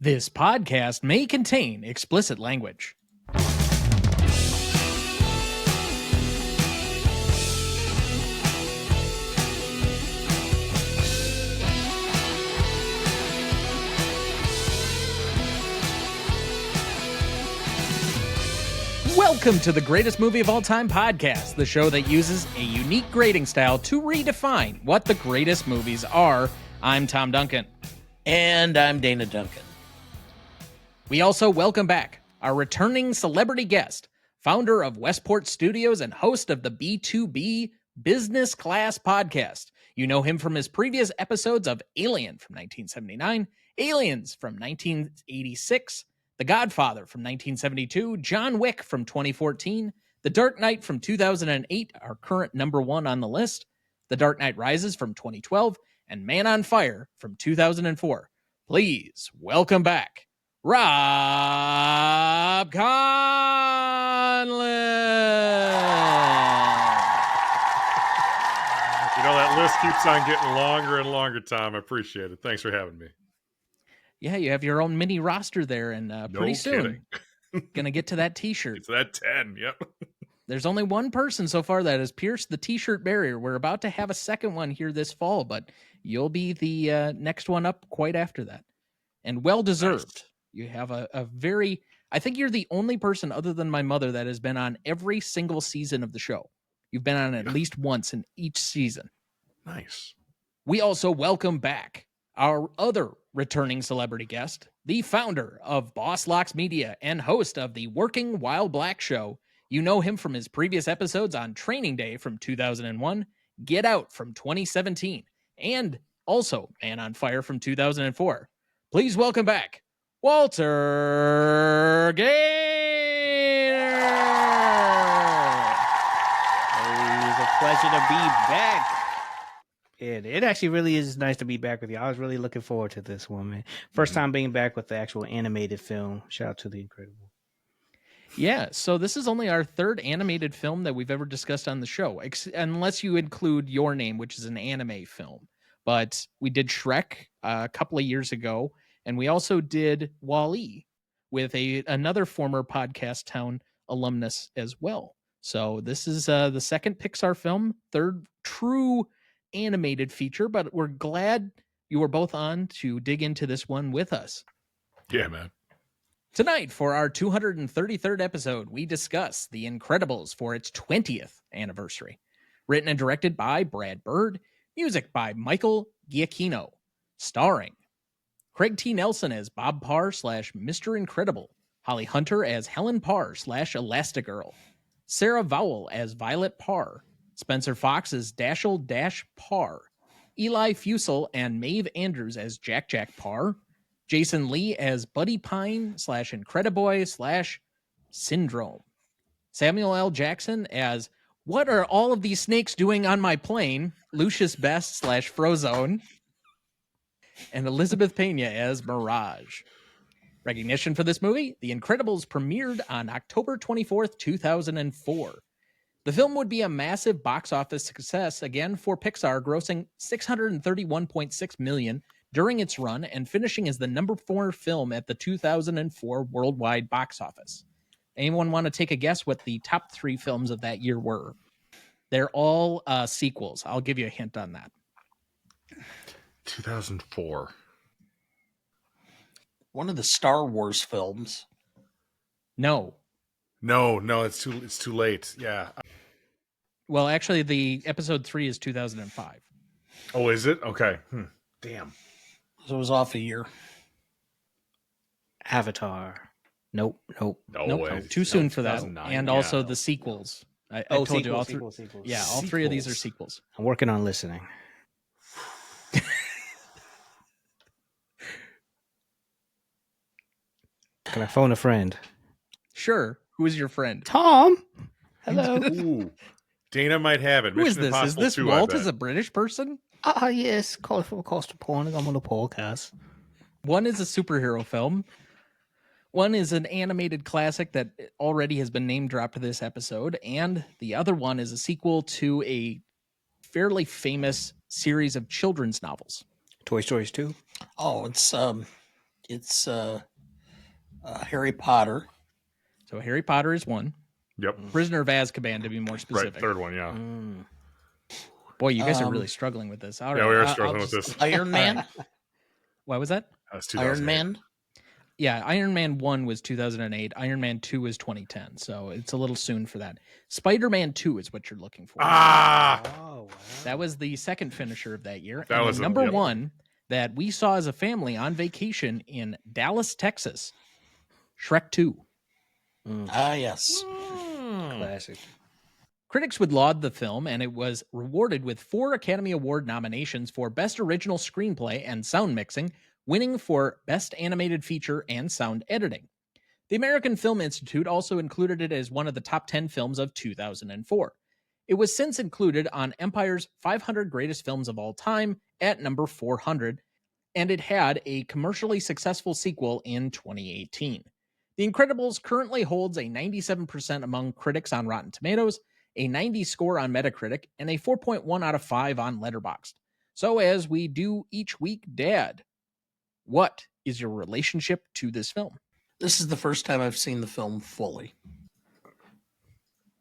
This podcast may contain explicit language. Welcome to the Greatest Movie of All Time podcast, the show that uses a unique grading style to redefine what the greatest movies are. I'm Tom Duncan. And I'm Dana Duncan. We also welcome back our returning celebrity guest, founder of Westport Studios and host of the B2B Business Class podcast. You know him from his previous episodes of Alien from 1979, Aliens from 1986, The Godfather from 1972, John Wick from 2014, The Dark Knight from 2008, our current number one on the list, The Dark Knight Rises from 2012, and Man on Fire from 2004. Please welcome back Robb Conlon. You know, that list keeps on getting longer and longer, Tom. I appreciate it. Thanks for having me. Yeah, you have your own mini roster there, and pretty soon, gonna get to that t-shirt. It's that 10, yep. There's only one person so far that has pierced the t-shirt barrier. We're about to have a second one here this fall, but you'll be the next one up quite after that. And well-deserved. Nice. You have a very... I think you're the only person other than my mother that has been on every single season of the show. You've been on at least once in each season. Nice. We also welcome back our other returning celebrity guest, the founder of Boss Locks Media and host of the Working While Black show. You know him from his previous episodes on Training Day from 2001, Get Out from 2017, and also Man on Fire from 2004. Please welcome back Walter Gaynor. It's a pleasure to be back. It actually really is nice to be back with you. I was really looking forward to this one, man. First time being back with the actual animated film. Shout out to The Incredible. Yeah, so this is only our third animated film that we've ever discussed on the show, unless you include Your Name, which is an anime film. But we did Shrek a couple of years ago, and we also did Wall-E with another former Podcast Town alumnus as well. So this is the second Pixar film, third true animated feature, but we're glad you were both on to dig into this one with us. Yeah, man. Tonight, for our 233rd episode, we discuss The Incredibles for its 20th anniversary. Written and directed by Brad Bird, music by Michael Giacchino, starring Craig T. Nelson as Bob Parr / Mr. Incredible, Holly Hunter as Helen Parr / Elastigirl, Sarah Vowell as Violet Parr, Spencer Fox as Dashiell Dash Parr, Eli Fusel and Maeve Andrews as Jack Parr, Jason Lee as Buddy Pine / Incrediboy / Syndrome, Samuel L. Jackson as What Are All of These Snakes Doing on My Plane? Lucius Best / Frozone, and Elizabeth Pena as Mirage. Recognition for this movie: The Incredibles premiered on October 24th, 2004. The film would be a massive box office success again for Pixar, grossing $631.6 million during its run and finishing as the number 4 film at the 2004 worldwide box office. Anyone want to take a guess what the top 3 films of that year were? They're all sequels. I'll give you a hint on that. 2004. One of the Star Wars films. No, it's too late. Yeah. Well, actually, the episode 3 is 2005. Oh, is it? Okay. Damn. So it was off a year. Avatar. Nope. No way. Too soon for that. And also the sequels. I told you all sequels. Yeah, all 3 of these are sequels. I'm working on listening. Can I phone a friend? Sure. Who is your friend? Tom. Hello. Ooh. Dana might have it. Who is this? Is this 2, Walt as a British person? Yes. Call it for cost of porn. I'm on a podcast. One is a superhero film. One is an animated classic that already has been name dropped this episode. And the other one is a sequel to a fairly famous series of children's novels. Toy Stories 2? Oh, it's It's Harry Potter. So Harry Potter is one. Yep. Prisoner of Azkaban, to be more specific. Right. Third one. Yeah. Boy, you guys are really struggling with this. All right. Yeah, we are struggling with this. Iron Man. What was that? That's Iron 2008. Man. Yeah, Iron Man 1 was 2008. Iron Man 2 was 2010. So it's a little soon for that. Spider-Man 2 is what you're looking for. Ah. Oh, wow. That was the second finisher of that year. That and was the number yep. one that we saw as a family on vacation in Dallas, Texas. Shrek 2. Ah, yes. Classic. Critics would laud the film, and it was rewarded with 4 Academy Award nominations for Best Original Screenplay and Sound Mixing, winning for Best Animated Feature and Sound Editing. The American Film Institute also included it as one of the top 10 films of 2004. It was since included on Empire's 500 Greatest Films of All Time at number 400, and it had a commercially successful sequel in 2018. The Incredibles currently holds a 97% among critics on Rotten Tomatoes, a 90 score on Metacritic, and a 4.1 out of 5 on Letterboxd. So as we do each week, Dad, what is your relationship to this film? This is the first time I've seen the film fully.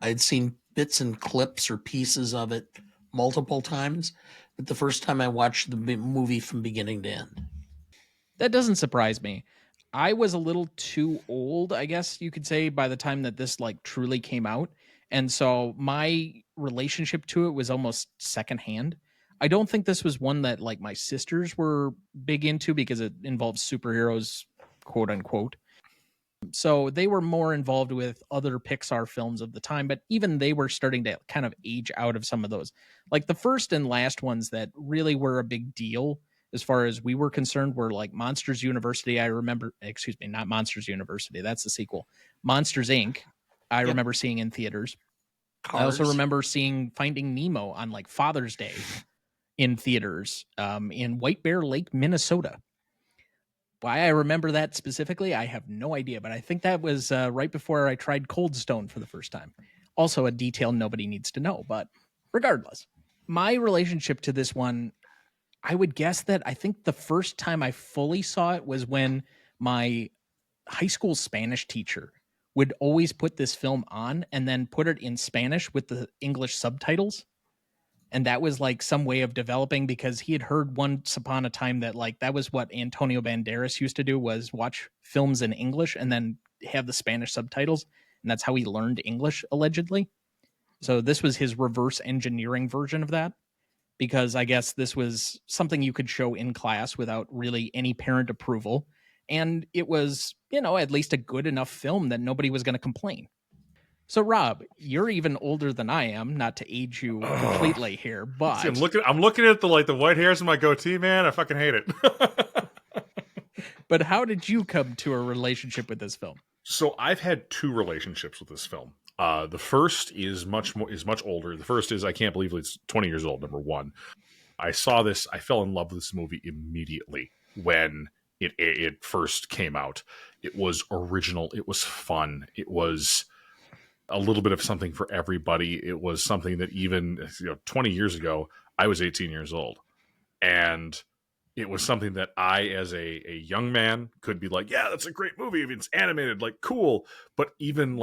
I'd seen bits and clips or pieces of it multiple times, but the first time I watched the movie from beginning to end. That doesn't surprise me. I was a little too old, I guess you could say, by the time that this truly came out. And so my relationship to it was almost secondhand. I don't think this was one that my sisters were big into because it involves superheroes, quote unquote. So they were more involved with other Pixar films of the time, but even they were starting to kind of age out of some of those. Like the first and last ones that really were a big deal as far as we were concerned were Monsters University. I remember, not Monsters University. That's the sequel. Monsters, Inc. I remember seeing in theaters. Cars. I also remember seeing Finding Nemo on Father's Day in theaters in White Bear Lake, Minnesota. Why I remember that specifically, I have no idea, but I think that was right before I tried Cold Stone for the first time. Also a detail nobody needs to know, but regardless. My relationship to this one, I would guess that I think the first time I fully saw it was when my high school Spanish teacher would always put this film on and then put it in Spanish with the English subtitles. And that was some way of developing, because he had heard once upon a time that that was what Antonio Banderas used to do, was watch films in English and then have the Spanish subtitles. And that's how he learned English, allegedly. So this was his reverse engineering version of that, because I guess this was something you could show in class without really any parent approval. And it was, at least a good enough film that nobody was going to complain. So, Rob, you're even older than I am, not to age you completely here, but See, I'm looking at the white hairs in my goatee, man. I fucking hate it. But how did you come to a relationship with this film? So I've had 2 relationships with this film. The first is much older. The first is, I can't believe it's 20 years old. Number 1, I saw this. I fell in love with this movie immediately when it first came out. It was original. It was fun. It was a little bit of something for everybody. It was something that even 20 years ago, I was 18 years old. And it was something that I, as a young man, could be yeah, that's a great movie. It's animated, cool. But even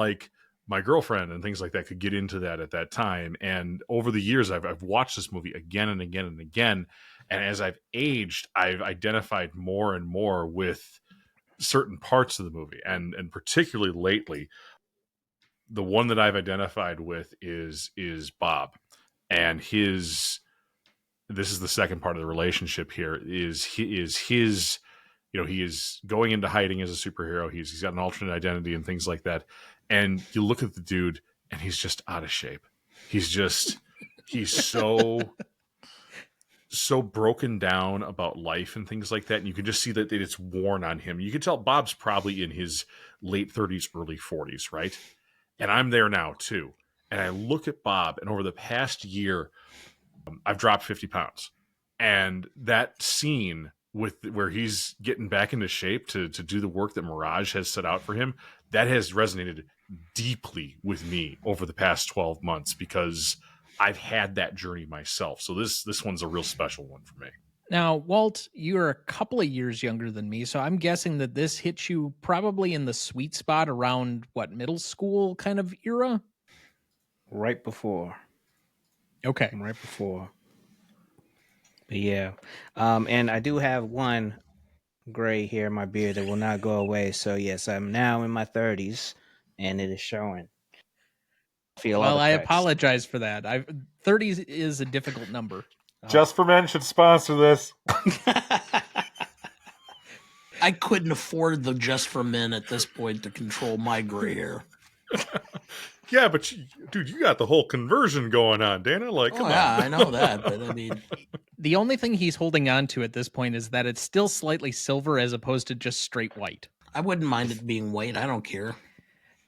my girlfriend and things like that could get into that at that time. And over the years, I've watched this movie again and again and again. And as I've aged, I've identified more and more with certain parts of the movie. And particularly lately, the one that I've identified with is Bob, and this is the second part of the relationship here, is his, he is going into hiding as a superhero. He's got an alternate identity and things like that. And you look at the dude and he's just out of shape. He's so broken down about life and things like that. And you can just see that it's worn on him. You can tell Bob's probably in his late 30s, early 40s, right? And I'm there now too. And I look at Bob, and over the past year, I've dropped 50 pounds. And that scene where he's getting back into shape to do the work that Mirage has set out for him, that has resonated deeply with me over the past 12 months, because I've had that journey myself. So this one's a real special one for me. Now, Walt, you're a couple of years younger than me, so I'm guessing that this hits you probably in the sweet spot around what, middle school kind of era? Right before. Okay. Right before. But yeah. And I do have one gray hair in my beard that will not go away. So yes, I'm now in my 30s and it is showing. Feel all Well, the I effects. apologize for that. 30 is a difficult number. Just for Men should sponsor this. I couldn't afford the Just for Men at this point to control my gray hair. Yeah, but dude, you got the whole conversion going on, Dana. Like, come on. I know that, but I mean, The only thing he's holding on to at this point is that it's still slightly silver as opposed to just straight white. I wouldn't mind it being white. I don't care.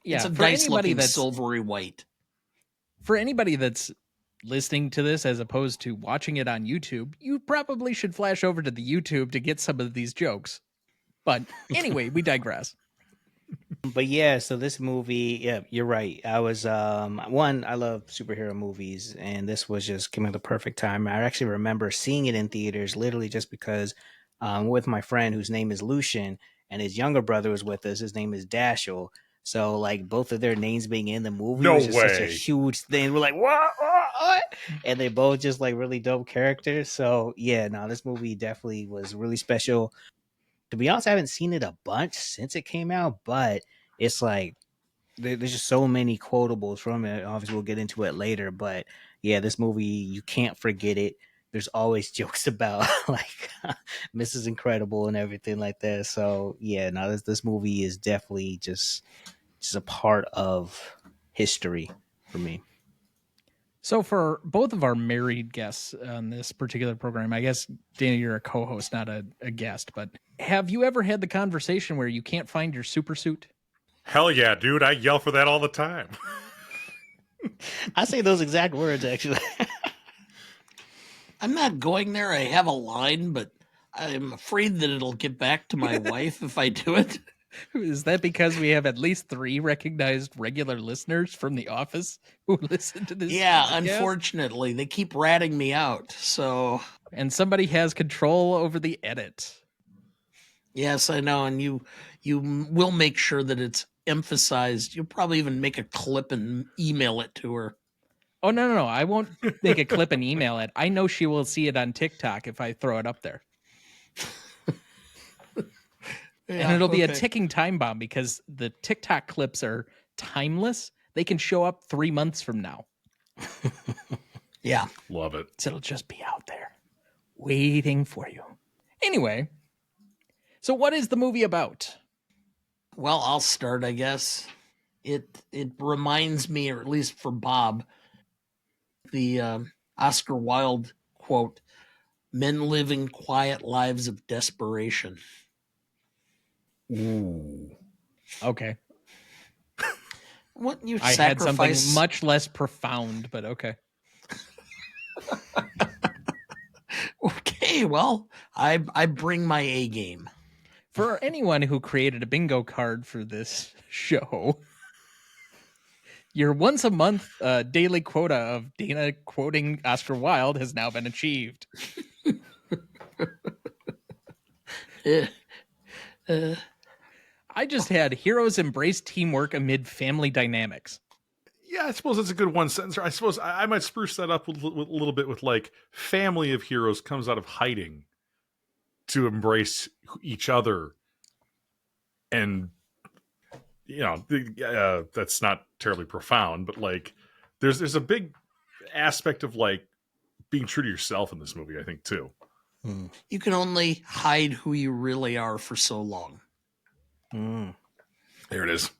Yeah, It's a for nice anybody looking that's silvery white. for anybody that's listening to this as opposed to watching it on YouTube, you probably should flash over to the YouTube to get some of these jokes. But anyway, we digress. But yeah, so this movie, yeah, you're right. I was one, I love superhero movies, and this was just came at the perfect time. I actually remember seeing it in theaters literally just because with my friend whose name is Lucian, and his younger brother was with us. His name is Dashel. So like both of their names being in the movie No was just such a way. huge thing. We're like, what? And they both just like really dope characters. So yeah, no, this movie definitely was really special. To be honest, I haven't seen it a bunch since it came out, but it's like there's just so many quotables from it. Obviously, we'll get into it later, but yeah, this movie, you can't forget it. There's always jokes about like Mrs. Incredible and everything like that. So yeah, no, this movie is definitely just a part of history for me. So for both of our married guests on this particular program, I guess, Dana, you're a co-host, not a guest, but have you ever had the conversation where you can't find your super suit? Hell yeah, dude. I yell for that all the time. I say those exact words actually. I'm not going there. I have a line, but I'm afraid that it'll get back to my wife if I do it. Is that because we have at least 3 recognized regular listeners from The Office who listen to this? Yeah, podcast? unfortunately, they keep ratting me out. So, And somebody has control over the edit. yes, I know, and you will make sure that it's emphasized. You'll probably even make a clip and email it to her. Oh, no. I won't make a clip and email it. I know she will see it on TikTok if I throw it up there. Yeah, And it'll be a okay. ticking time bomb because the TikTok clips are timeless. They can show up 3 months from now. Yeah. Love it. So it'll just be out there waiting for you. Anyway, so what is the movie about? Well, I'll start, I guess. It reminds me, or at least for Bob, the Oscar Wilde quote, "Men living quiet lives of desperation." Ooh. Okay. What you I had something sacrifice? much less profound, but okay. Okay, well, I bring my A game. For anyone who created a bingo card for this show, your once a month daily quota of Dana quoting Oscar Wilde has now been achieved. I just had heroes embrace teamwork amid family dynamics. Yeah, I suppose it's a good one sentence. I suppose I might spruce that up with a little bit with like family of heroes comes out of hiding to embrace each other. And, you know, that's not terribly profound, but like there's a big aspect of like being true to yourself in this movie, I think, too. You can only hide who you really are for so long. There it is.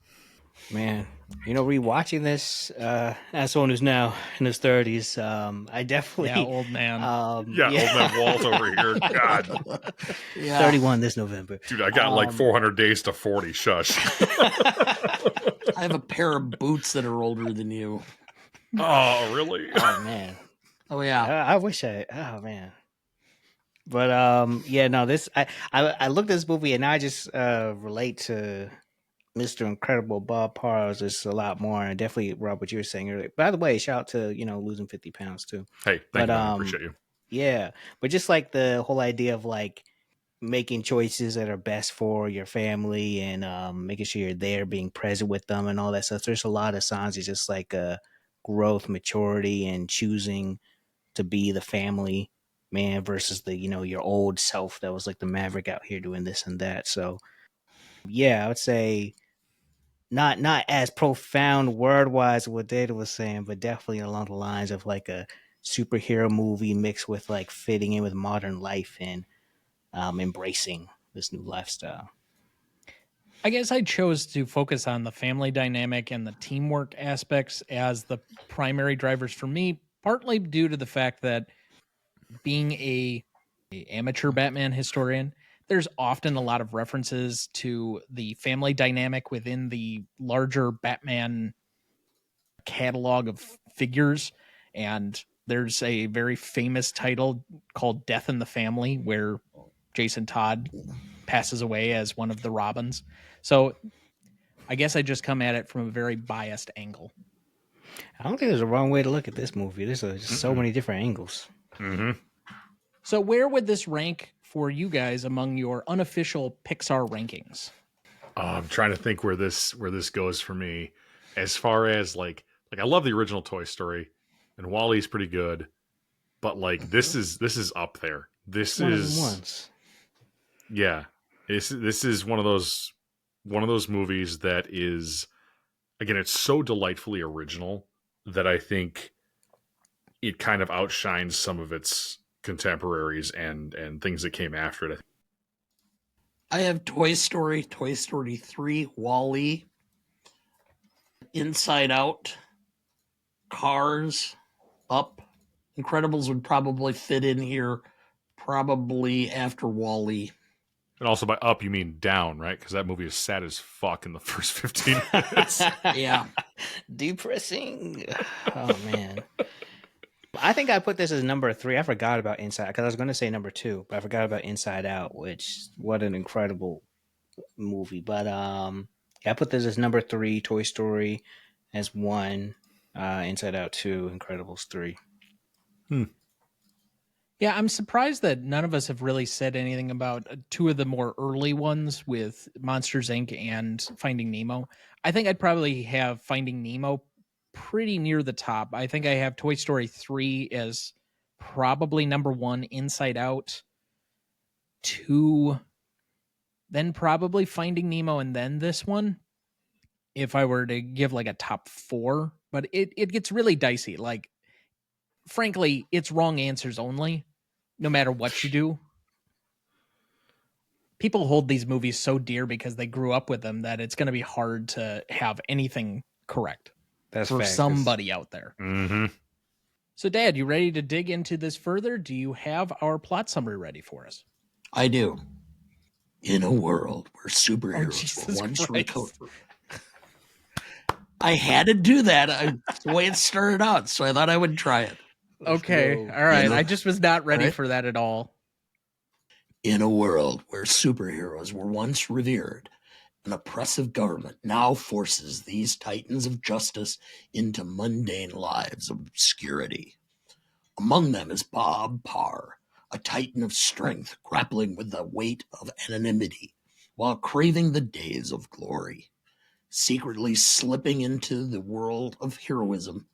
Man, you know, rewatching this as someone who's now in his 30s, I definitely Yeah, old man. Old man Walt over here. God. Yeah. 31 this November. Dude, I got like 400 days to 40. Shush. I have a pair of boots that are older than you. Oh, really? Oh man. Oh yeah. I wish oh man. But yeah, no, this I looked at this movie and I just relate to Mr. Incredible Bob Parr just a lot more, and definitely Rob, what you were saying earlier. By the way, shout out to losing 50 pounds too. Hey, thank you. Man. I appreciate you. Yeah, but just like the whole idea of like making choices that are best for your family and making sure you're there, being present with them, and all that stuff. There's a lot of signs of just like growth, maturity, and choosing to be the family man versus the your old self that was like the maverick out here doing this and that. So yeah, I would say not as profound word wise what Data was saying, but definitely along the lines of like a superhero movie mixed with like fitting in with modern life and embracing this new lifestyle. I guess I chose to focus on the family dynamic and the teamwork aspects as the primary drivers for me, partly due to the fact that being a amateur Batman historian, there's often a lot of references to the family dynamic within the larger Batman catalog of figures. And there's a very famous title called Death in the Family, where Jason Todd passes away as one of the Robins. So I guess I just come at it from a very biased angle. I don't think there's a wrong way to look at this movie. There's just so many different angles. Mm-hmm. So where would this rank for you guys among your unofficial Pixar rankings? I'm trying to think where this goes for me. As far as like I love the original Toy Story, and Wally's pretty good, but like this is up there. This One is of them ones. Yeah, this is one of those movies that is, again, it's so delightfully original that I think it kind of outshines some of its contemporaries and things that came after it. I have Toy Story, Toy Story 3, Wall-E, Inside Out, Cars, Up. Incredibles would probably fit in here probably after Wall-E. And also by up, you mean down, right? Because that movie is sad as fuck in the first 15 minutes. Yeah. Depressing. Oh, man. I think I put this as number 3. I forgot about Inside, because I was going to say number 2, but I forgot about Inside Out, which, what an incredible movie. But yeah, I put this as number 3, Toy Story as 1, Inside Out 2, Incredibles 3. Yeah, I'm surprised that none of us have really said anything about two of the more early ones with Monsters Inc. and Finding Nemo. I think I'd probably have Finding Nemo pretty near the top. I think I have Toy Story 3 as probably number 1, Inside Out 2, then probably Finding Nemo, and then this one, if I were to give like a top 4. But it gets really dicey. Like, frankly, it's wrong answers only, no matter what you do. People hold these movies so dear because they grew up with them that it's going to be hard to have anything correct. That's for fact. somebody out there. Mm-hmm. So, Dad, you ready to dig into this further? Do you have our plot summary ready for us? I do. In a world where superheroes were once Christ. recovered. I had to do that. It's the way it started out, so I thought I would try it. Okay, go. all right. You know- I just was not ready All right. for that at all. In a world where superheroes were once revered, an oppressive government now forces these titans of justice into mundane lives of obscurity. Among them is Bob Parr, a titan of strength grappling with the weight of anonymity while craving the days of glory. Secretly slipping into the world of heroism,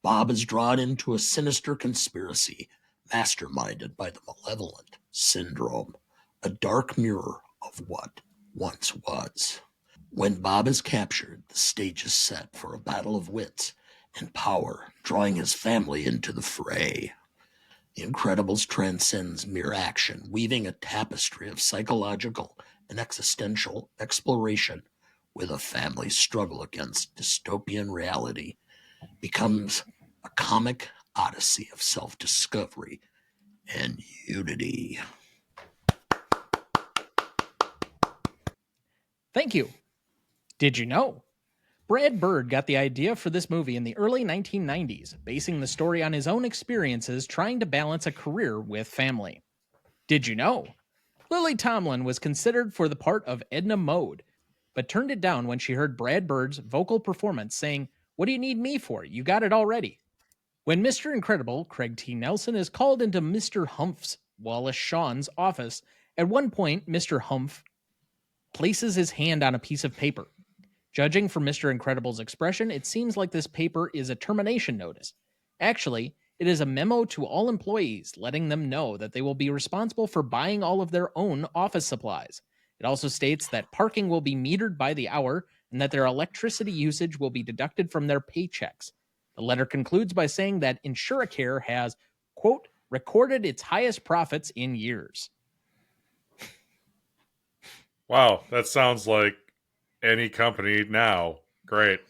Bob is drawn into a sinister conspiracy masterminded by the malevolent syndrome, a dark mirror of what once was. When Bob is captured, the stage is set for a battle of wits and power, drawing his family into the fray. The Incredibles transcends mere action, weaving a tapestry of psychological and existential exploration with a family struggle against dystopian reality, becomes a comic odyssey of self-discovery and unity. Thank you. Did you know? Brad Bird got the idea for this movie in the early 1990s, basing the story on his own experiences trying to balance a career with family. Did you know? Lily Tomlin was considered for the part of Edna Mode, but turned it down when she heard Brad Bird's vocal performance saying, "What do you need me for? You got it already." When Mr. Incredible, Craig T. Nelson, is called into Mr. Humph, Wallace Shawn's office, at one point, Mr. Humph places his hand on a piece of paper. Judging from Mr. Incredible's expression, it seems like this paper is a termination notice. Actually, it is a memo to all employees letting them know that they will be responsible for buying all of their own office supplies. It also states that parking will be metered by the hour and that their electricity usage will be deducted from their paychecks. The letter concludes by saying that Insuricare has, quote, recorded its highest profits in years. Wow, that sounds like any company now. Great.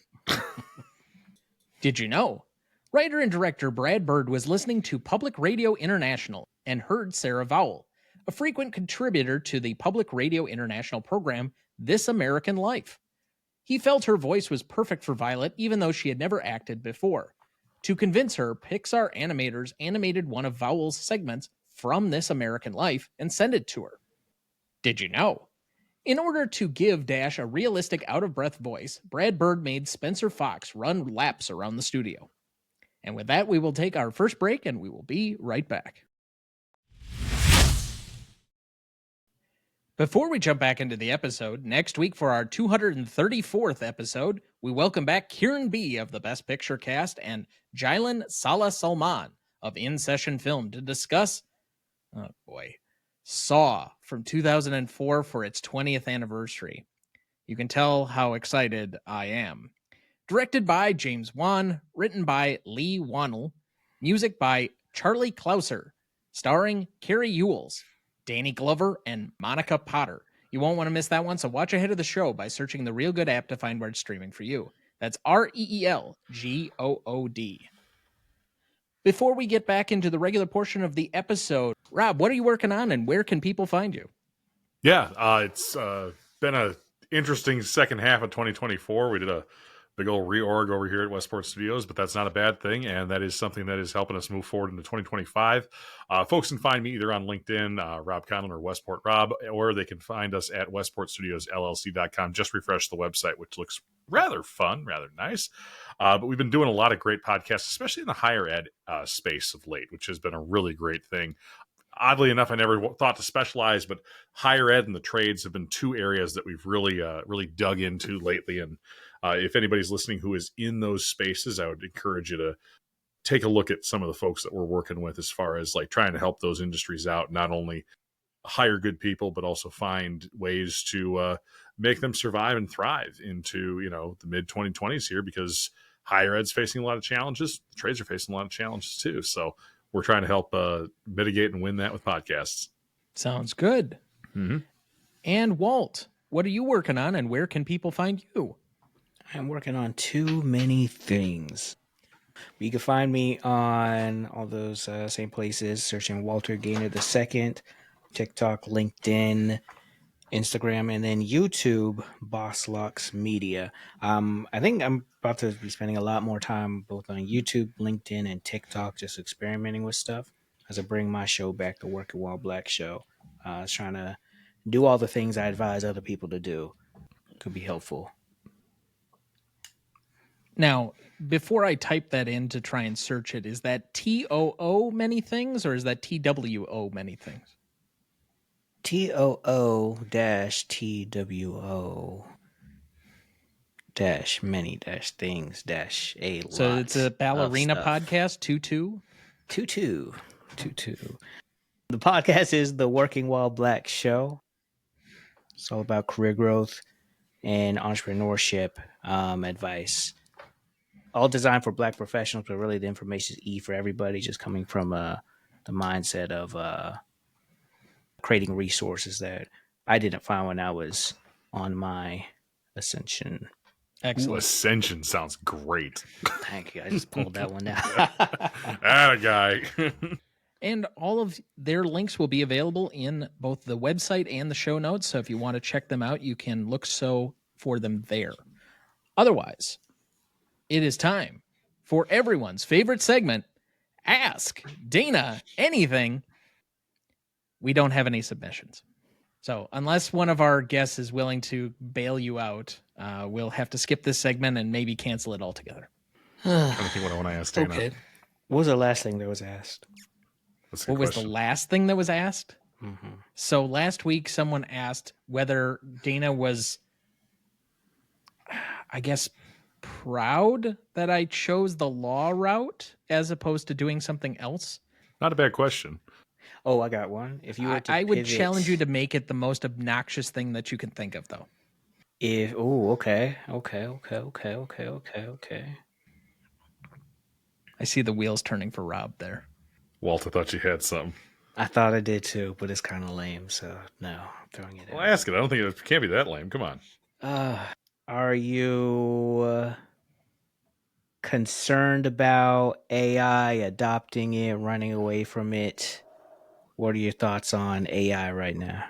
Did you know? Writer and director Brad Bird was listening to Public Radio International and heard Sarah Vowell, a frequent contributor to the Public Radio International program This American Life. He felt her voice was perfect for Violet even though she had never acted before. To convince her, Pixar animators animated one of Vowell's segments from This American Life and sent it to her. Did you know? In order to give Dash a realistic out-of-breath voice, Brad Bird made Spencer Fox run laps around the studio. And with that, we will take our first break, and we will be right back. Before we jump back into the episode, next week for our 234th episode, we welcome back Kieran B. of the Best Picture cast and Jailan Salah Salman of In Session Film to discuss, Saw from 2004 for its 20th anniversary. You can tell how excited I am. Directed by James Wan, written by Lee Wannell, music by Charlie Clouser, starring Carrie Ewells, Danny Glover, and Monica Potter. You won't want to miss that one, so watch ahead of the show by searching the Real Good app to find where it's streaming for you. That's REELGOOD. Before we get back into the regular portion of the episode, Rob, what are you working on and where can people find you? Yeah, it's been an interesting second half of 2024. We did a big old reorg over here at Westport Studios, but that's not a bad thing, and that is something that is helping us move forward into 2025. Folks can find me either on LinkedIn, Rob Conlon, or Westport Rob, or they can find us at westportstudiosllc.com. Just refresh the website, which looks rather fun, rather nice. But we've been doing a lot of great podcasts, especially in the higher ed space of late, which has been a really great thing. Oddly enough, I never thought to specialize, but higher ed and the trades have been two areas that we've really dug into lately. And if anybody's listening who is in those spaces, I would encourage you to take a look at some of the folks that we're working with as far as like trying to help those industries out, not only hire good people, but also find ways to make them survive and thrive into, the mid 2020s here, because higher ed's facing a lot of challenges. The trades are facing a lot of challenges too. So we're trying to help mitigate and win that with podcasts. Sounds good. Mm-hmm. And Walt, what are you working on and where can people find you? I'm working on too many things. You can find me on all those same places, searching Walter Gaynor II, TikTok, LinkedIn, Instagram, and then YouTube, Boss Lux Media. I think I'm about to be spending a lot more time both on YouTube, LinkedIn, and TikTok, just experimenting with stuff as I bring my show back, the Working While Black show. I was trying to do all the things I advise other people to do. Could be helpful. Now, before I type that in to try and search it, is that TOO many things or is that TWO many things? TOO-TWO many things a lot. So it's a ballerina podcast, Tutu? Tutu. The podcast is the Working While Black show. It's all about career growth and entrepreneurship advice. All designed for Black professionals, but really the information is for everybody, just coming from the mindset of creating resources that I didn't find when I was on my ascension. Excellent. Ooh, ascension sounds great. Thank you. I just pulled that one out. Atta guy. And all of their links will be available in both the website and the show notes. So if you want to check them out, you can look for them there. Otherwise, it is time for everyone's favorite segment, Ask Dana Anything. We don't have any submissions. So unless one of our guests is willing to bail you out, we'll have to skip this segment and maybe cancel it altogether. I don't think what I want to ask Dana. Okay. What was the last thing that was asked? That's a good What was the question. last thing that was asked? Mm-hmm. So last week, someone asked whether Dana was, I guess, proud that I chose the law route as opposed to doing something else. Not a bad question. Oh, I got one. If you were to I would pivot- challenge you to make it the most obnoxious thing that you can think of, though. Okay. I see the wheels turning for Rob there. Walt, I thought you had something. I thought I did too, but it's kind of lame, so no, I'm throwing it Well, out. ask it. I don't think it can't be that lame. Come on. Are you concerned about AI adopting it, running away from it? What are your thoughts on AI right now?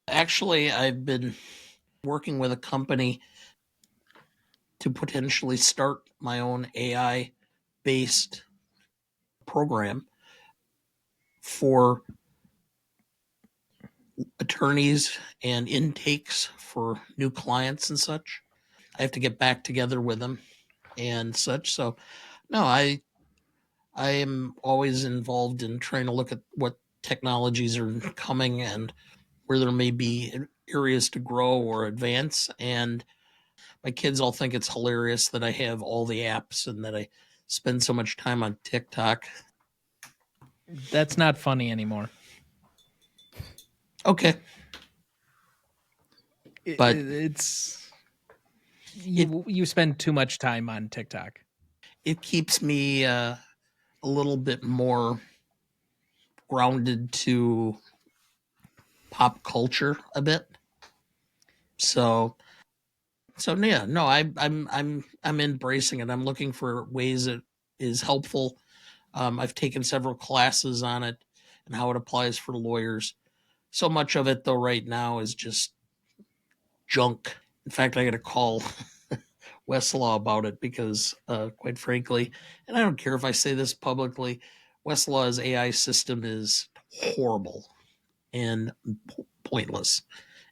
Actually, I've been working with a company to potentially start my own AI based program for attorneys and intakes for new clients and such. I have to get back together with them and such. So, no, I am always involved in trying to look at what technologies are coming and where there may be areas to grow or advance. And my kids all think it's hilarious that I have all the apps and that I spend so much time on TikTok. That's not funny anymore. Okay. But it's you spend too much time on TikTok. it keeps me a little bit more grounded to pop culture a bit. So yeah, no, I'm embracing it. I'm looking for ways it is helpful. I've taken several classes on it and how it applies for lawyers. So much of it, though, right now is just junk. In fact, I got to call Westlaw about it because, quite frankly, and I don't care if I say this publicly, Westlaw's AI system is horrible and pointless,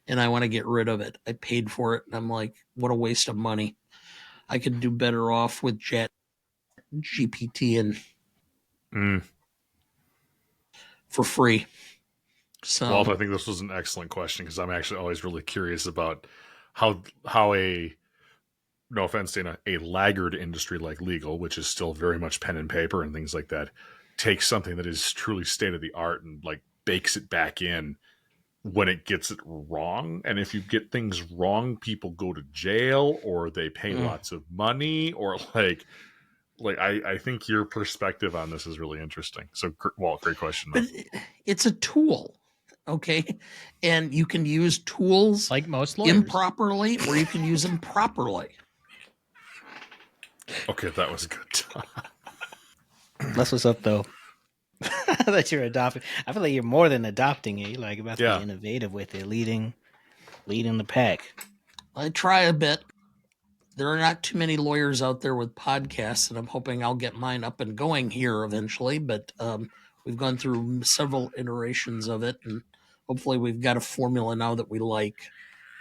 and I want to get rid of it. I paid for it, and I'm like, what a waste of money. I could do better off with Chat GPT and for free. So, Walt, I think this was an excellent question because I'm actually always really curious about how a, no offense, Dana, a laggard industry like legal, which is still very much pen and paper and things like that, takes something that is truly state of the art and like bakes it back in when it gets it wrong. And if you get things wrong, people go to jail or they pay lots of money or like I think your perspective on this is really interesting. So, Walt, great question. but it's a tool, okay? And you can use tools Like most lawyers. improperly or you can use them properly. Okay, that was good. That's what's up, though. That you're adopting. I feel like you're more than adopting it. You're like about to be innovative with it, leading the pack. I try a bit. There are not too many lawyers out there with podcasts, and I'm hoping I'll get mine up and going here eventually. But we've gone through several iterations of it, and hopefully we've got a formula now that we like.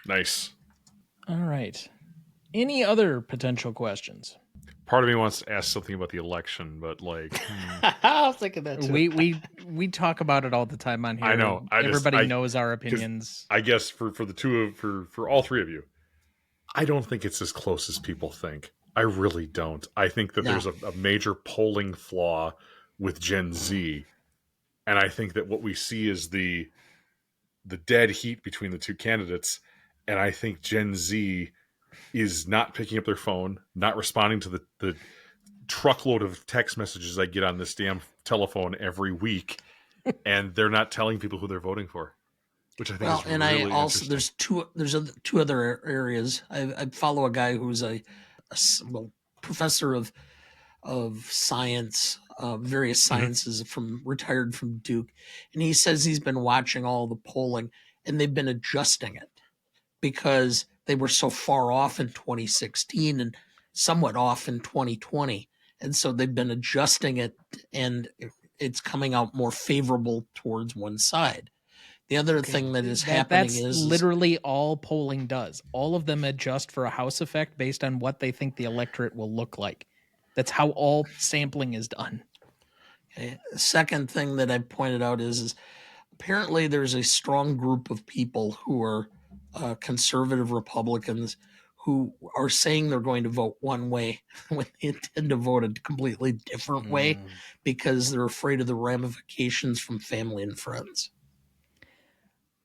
Nice. All right. Any other potential questions? Part of me wants to ask something about the election, but like, I was thinking that too. We talk about it all the time on here. I know. Everybody knows our opinions. I guess for all three of you, I don't think it's as close as people think. I really don't. I think that there's a major polling flaw with Gen Z, and I think that what we see is the dead heat between the two candidates, and I think Gen Z is not picking up their phone, not responding to the truckload of text messages I get on this damn telephone every week, and they're not telling people who they're voting for, which I think is and really I also interesting. there's two other areas. I follow a guy who's a professor of science, various sciences, retired from Duke, and he says he's been watching all the polling and they've been adjusting it because they were so far off in 2016 and somewhat off in 2020. And so they've been adjusting it and it's coming out more favorable towards one side. The other thing that is happening that's literally all polling does. All of them adjust for a house effect based on what they think the electorate will look like. That's how all sampling is done. Okay. The second thing that I pointed out is apparently there's a strong group of people who are conservative Republicans who are saying they're going to vote one way when they intend to vote a completely different way because they're afraid of the ramifications from family and friends.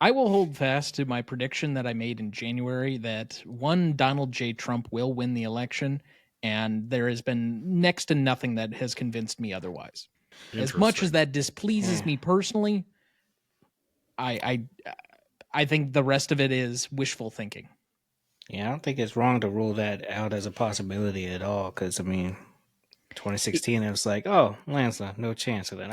I will hold fast to my prediction that I made in January that one, Donald J. Trump will win the election, and there has been next to nothing that has convinced me otherwise. As much as that displeases me personally, I think the rest of it is wishful thinking. Yeah, I don't think it's wrong to rule that out as a possibility at all. Because 2016, it was like, oh, landslide, no chance. And then,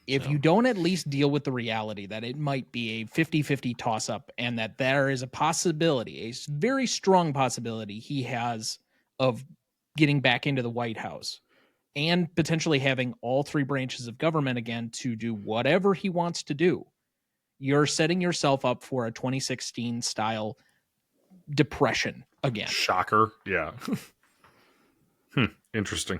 If you don't at least deal with the reality that it might be a 50-50 toss-up and that there is a possibility, a very strong possibility he has of getting back into the White House and potentially having all three branches of government again to do whatever he wants to do, you're setting yourself up for a 2016 style depression again. Shocker. Yeah. Interesting.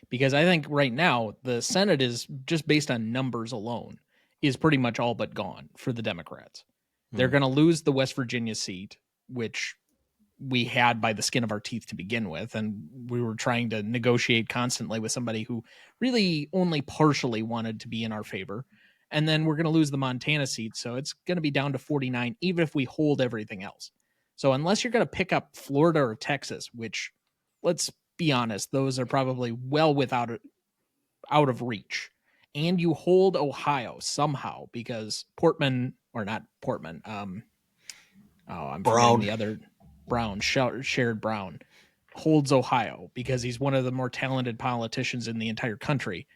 Because I think right now the Senate is, just based on numbers alone, is pretty much all but gone for the Democrats. They're going to lose the West Virginia seat, which we had by the skin of our teeth to begin with. And we were trying to negotiate constantly with somebody who really only partially wanted to be in our favor. And then we're going to lose the Montana seat. So it's going to be down to 49, even if we hold everything else. So unless you're going to pick up Florida or Texas, which, let's be honest, those are probably well out of reach, and you hold Ohio somehow because Brown, the other Brown, Sherrod Brown, holds Ohio because he's one of the more talented politicians in the entire country,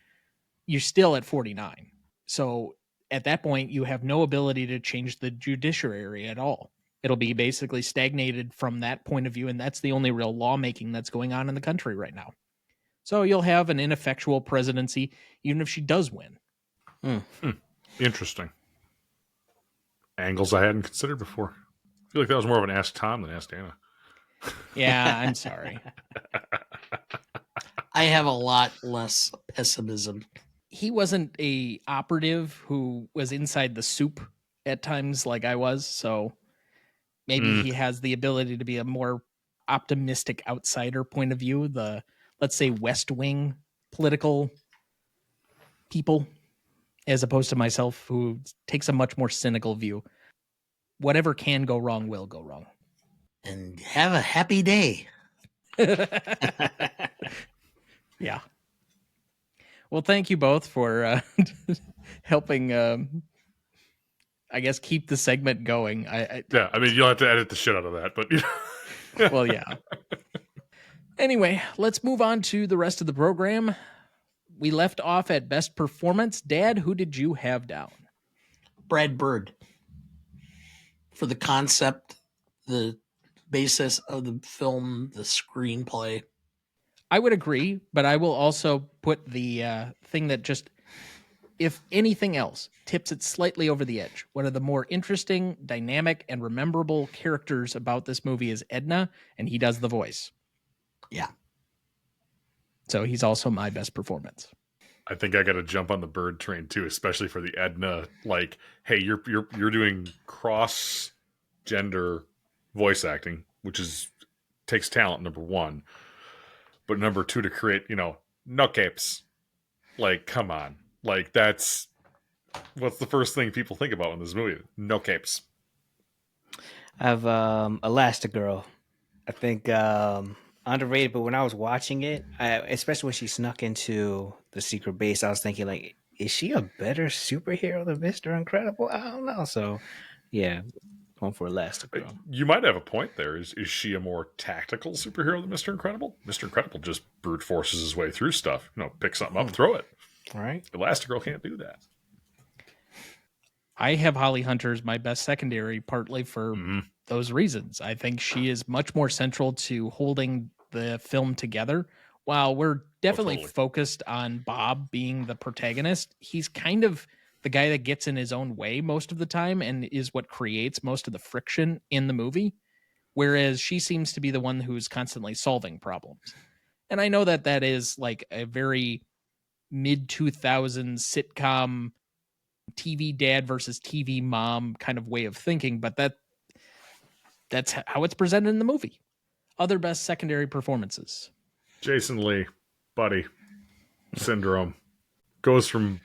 you're still at 49. So at that point, you have no ability to change the judiciary at all. It'll be basically stagnated from that point of view, and that's the only real lawmaking that's going on in the country right now. So you'll have an ineffectual presidency, even if she does win. Interesting. Angles I hadn't considered before. I feel like that was more of an Ask Tom than Ask Anna. Yeah, I'm sorry. I have a lot less pessimism. He wasn't a operative who was inside the soup at times like I was, so maybe he has the ability to be a more optimistic outsider point of view, the, let's say, West Wing political people, as opposed to myself, who takes a much more cynical view. Whatever can go wrong will go wrong. And have a happy day. Yeah. Well, thank you both for helping, I guess, keep the segment going. Yeah, I mean, you'll have to edit the shit out of that, but... Well, yeah. Anyway, let's move on to the rest of the program. We left off at best performance. Dad, who did you have down? Brad Bird. For the concept, the basis of the film, the screenplay. I would agree, but I will also put the thing that just, if anything else, tips it slightly over the edge. One of the more interesting, dynamic, and rememberable characters about this movie is Edna, and he does the voice. Yeah. So he's also my best performance. I think I got to jump on the Bird train too, especially for the Edna. Like, hey, you're doing cross gender voice acting, which takes talent, number one, but number two, to create no capes. Like, come on, like what's the first thing people think about in this movie? No capes. I have Elastigirl. I think underrated, but when I was watching it, especially when she snuck into the secret base, I was thinking, like, is she a better superhero than Mr. Incredible? I don't know. So, yeah, going for Elastigirl. You might have a point there. Is she a more tactical superhero than Mr. Incredible? Mr. Incredible just brute forces his way through stuff. Pick something up, throw it. All right. Elastigirl can't do that. I have Holly Hunter as my best secondary, partly for those reasons. I think she is much more central to holding the film together. While we're definitely focused on Bob being the protagonist, he's kind of the guy that gets in his own way most of the time and is what creates most of the friction in the movie. Whereas she seems to be the one who's constantly solving problems. And I know that that is like a very mid 2000s sitcom TV dad versus TV mom kind of way of thinking, but that's how it's presented in the movie. Other best secondary performances. Jason Lee, buddy, syndrome. Goes from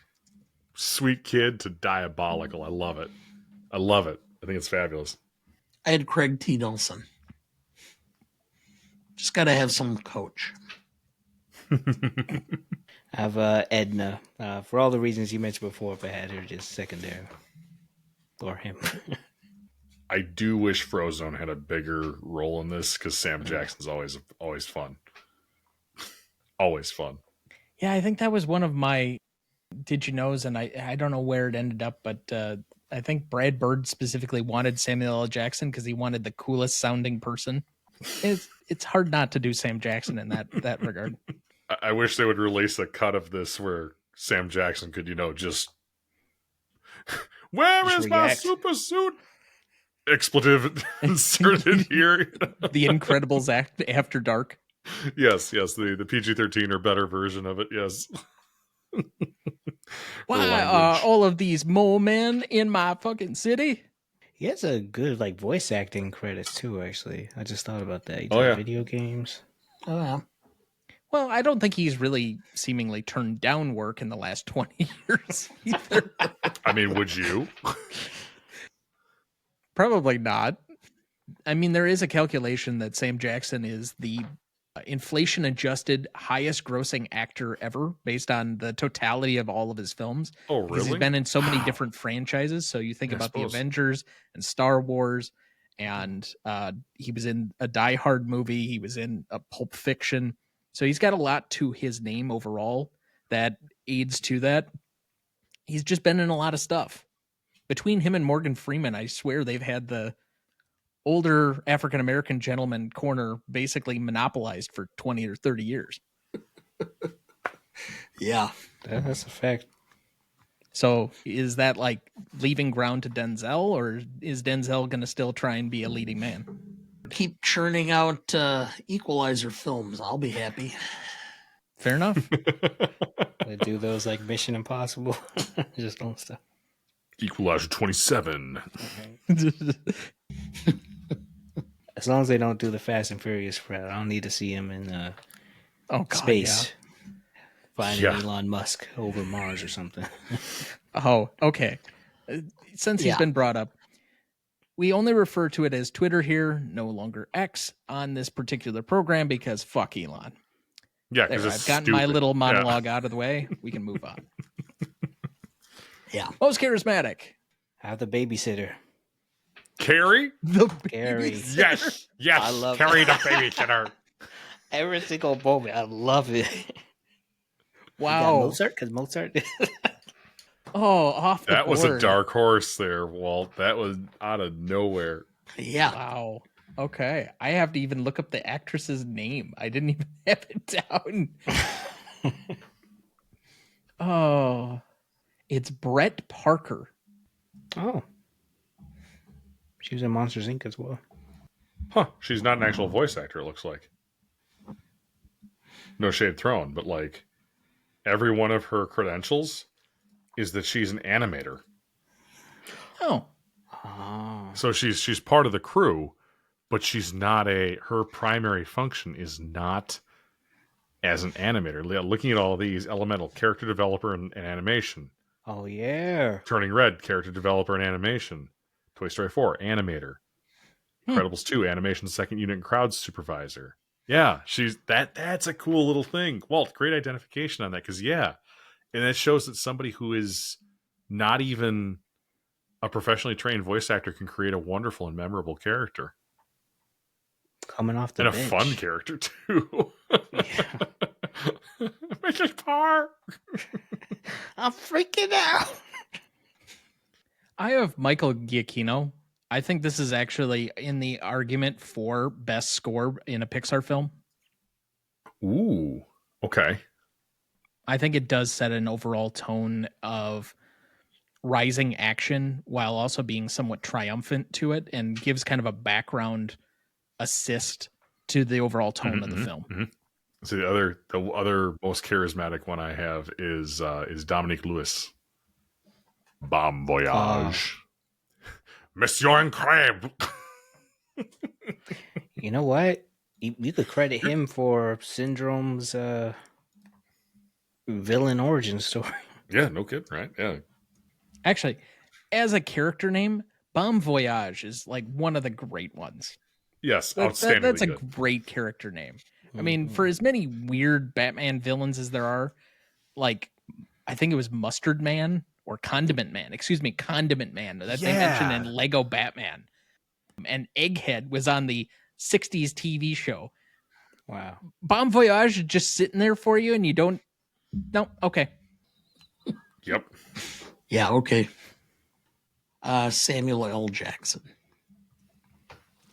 sweet kid to diabolical. I love it. I love it. I think it's fabulous. I had Craig T. Nelson. Just got to have some coach. I have Edna. For all the reasons you mentioned before, if I had her just secondary. Or him. I do wish Frozone had a bigger role in this because Sam Jackson's always fun. Always fun. Yeah, I think that was one of my did you knows, and I don't know where it ended up, but I think Brad Bird specifically wanted Samuel L. Jackson because he wanted the coolest sounding person. It's hard not to do Sam Jackson in that regard. I wish they would release a cut of this where Sam Jackson could, just where Just is my react. super suit? Expletive inserted here. The Incredibles act After Dark. Yes, the PG-13 or better version of it. Yes. Why language. are all of these mole men in my fucking city? He has a good voice acting credits too, actually. I just thought about that. He did Oh, yeah. video games. Oh, yeah. Well, I don't think he's really seemingly turned down work in the last 20 years either. I mean, would you? Probably not. I mean, there is a calculation that Sam Jackson is the inflation-adjusted highest grossing actor ever based on the totality of all of his films. Oh, Because he's really? been in so many different franchises. So you think Yeah, I about the suppose. Avengers and Star Wars, and he was in a Die Hard movie. He was in a Pulp Fiction. So he's got a lot to his name overall that aids to that. He's just been in a lot of stuff. Between him and Morgan Freeman, I swear they've had the older African-American gentleman corner basically monopolized for 20 or 30 years. Yeah. That's a fact. So is that like leaving ground to Denzel, or is Denzel going to still try and be a leading man? Keep churning out Equalizer films. I'll be happy. Fair enough. They do those like Mission Impossible. Just don't stop. Equalizer 27. As long as they don't do the Fast and Furious crowd, I don't need to see him in Oh, God, space. Finding Yeah. Elon Musk over Mars or something. yeah. Oh, okay. Since he's Yeah. been brought up, we only refer to it as Twitter here, no longer X, on this particular program because fuck Elon. Yeah, There, because I've it's gotten my stupid. little Yeah. monologue out of the way. We can move on. Yeah. Most charismatic. I have the babysitter. Carrie? The Gary. babysitter. Yes, yes. I love Carrie the that. babysitter. Every single moment. I love it. You got Wow. Mozart? Because Mozart did. Oh, off the That was a board. dark horse there, Walt. That was out of nowhere. Yeah. Wow. Okay. I have to even look up the actress's name. I didn't even have it down. Oh, it's Brett Parker. Oh. She was in Monsters, Inc. as well. Huh. She's not an actual voice actor, it looks like. No shade thrown, but every one of her credentials is that she's an animator. Oh, Oh. So she's part of the crew, but she's not her primary function is not as an animator. Looking at all these, elemental character developer and animation. Oh, yeah. Turning Red, character developer and animation. Toy Story 4, animator. Incredibles 2, animation second unit and crowd supervisor. Yeah, that's a cool little thing. Walt, great identification on that, because and that shows that somebody who is not even a professionally trained voice actor can create a wonderful and memorable character. Coming off the And bench. a fun character, too. Yeah. Mrs. Parr! I'm freaking out. I have Michael Giacchino. I think this is actually in the argument for best score in a Pixar film. Ooh, okay. I think it does set an overall tone of rising action while also being somewhat triumphant to it, and gives kind of a background assist to the overall tone of the film. So the other most charismatic one I have is Dominique Lewis. Bon voyage, Monsieur Incroyable. You know what? You could credit him for Syndrome's villain origin story. Yeah, no kidding, right? Yeah. Actually, as a character name, Bon Voyage is like one of the great ones. Yes, That's outstandingly a good. great character name. I mean, for as many weird Batman villains as there are, like I think it was Mustard Man or Condiment Man. Excuse me, Condiment Man that they mentioned in Lego Batman. And Egghead was on the 60s TV show. Wow. Bon Voyage is just sitting there for you and you don't. No, okay. Yep. Yeah, okay. Samuel L. Jackson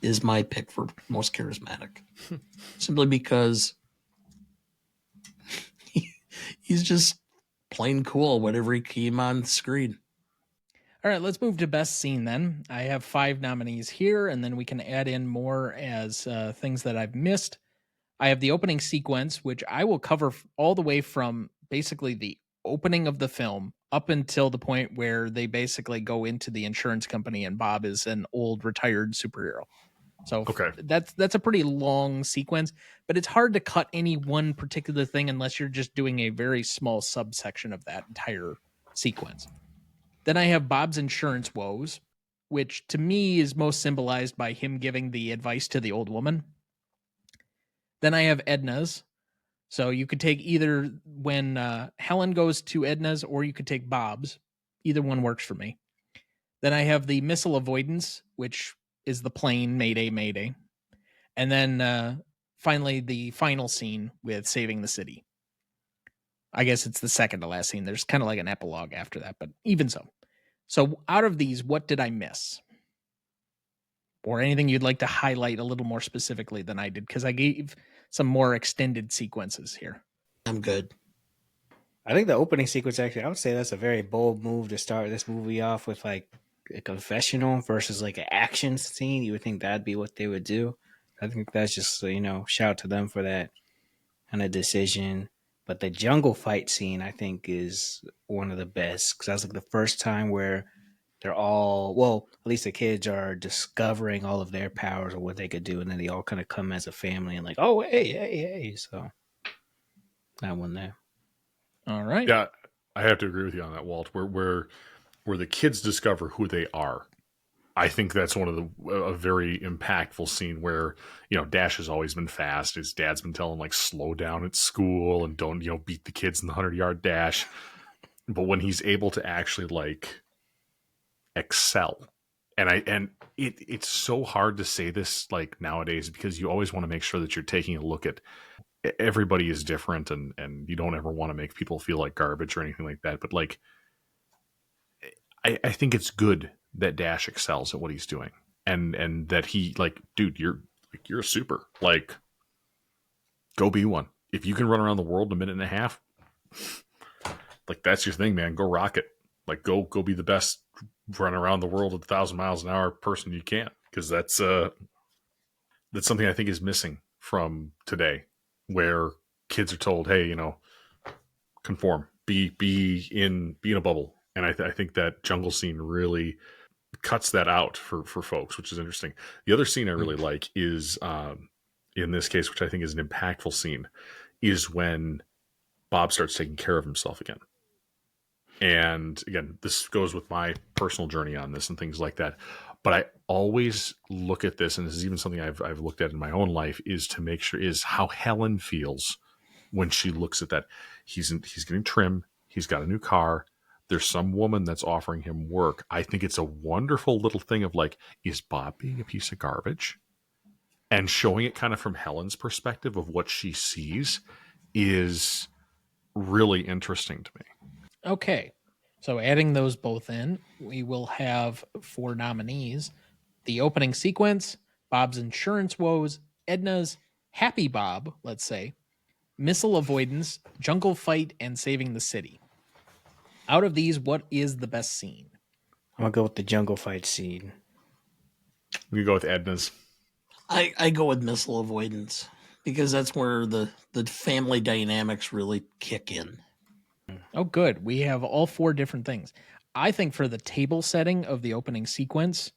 is my pick for most charismatic. Simply because he's just plain cool whenever he came on screen. All right, let's move to best scene then. I have 5 nominees here, and then we can add in more as things that I've missed. I have the opening sequence, which I will cover all the way from basically the opening of the film up until the point where they basically go into the insurance company and Bob is an old retired superhero. So Okay. that's a pretty long sequence, but it's hard to cut any one particular thing unless you're just doing a very small subsection of that entire sequence. Then I have Bob's insurance woes, which to me is most symbolized by him giving the advice to the old woman. Then I have Edna's. So you could take either when Helen goes to Edna's or you could take Bob's. Either one works for me. Then I have the missile avoidance, which is the plane, Mayday, Mayday. And then finally the final scene with saving the city. I guess it's the second to last scene. There's kind of like an epilogue after that, but even so. So out of these, what did I miss? Or anything you'd like to highlight a little more specifically than I did? Because I gave some more extended sequences here. I'm good. I think the opening sequence, actually, I would say that's a very bold move to start this movie off with, like a confessional versus like an action scene. You would think that'd be what they would do. I think that's just, shout out to them for that kind of decision. But the jungle fight scene, I think, is one of the best because that's like the first time where they're all, well, at least the kids are discovering all of their powers or what they could do, and then they all kind of come as a family and like, oh, hey. So that one there. All right. Yeah, I have to agree with you on that, Walt. Where the kids discover who they are. I think that's one of a very impactful scene where, Dash has always been fast. His dad's been telling like slow down at school and don't, beat the kids in the 100-yard dash. But when he's able to actually like excel, and it's so hard to say this like nowadays because you always want to make sure that you're taking a look at everybody is different and you don't ever want to make people feel like garbage or anything like that. But like, I think it's good that Dash excels at what he's doing and that he like, dude, you're a super, like, go be one. If you can run around the world in a minute and a half, like that's your thing, man. Go rock it. Like go be the best run around the world at 1,000 miles an hour person you can. Cause that's something I think is missing from today where kids are told, hey, conform, be in a bubble. And I think that jungle scene really cuts that out for folks, which is interesting. The other scene I really like is, in this case, which I think is an impactful scene, is when Bob starts taking care of himself again. And again, this goes with my personal journey on this and things like that. But I always look at this, and this is even something I've looked at in my own life, is to make sure is how Helen feels when she looks at that. He's getting trim. He's got a new car. There's some woman that's offering him work. I think it's a wonderful little thing of like, is Bob being a piece of garbage? And showing it kind of from Helen's perspective of what she sees is really interesting to me. Okay. So adding those both in, we will have 4 nominees. The opening sequence, Bob's insurance woes, Edna's, Happy Bob, let's say, missile avoidance, jungle fight, and saving the city. Out of these, what is the best scene? I'm going to go with the jungle fight scene. We go with Edna's. I go with missile avoidance. because that's where the family dynamics really kick in. Oh, good. We have all 4 different things. I think for the table setting of the opening sequence,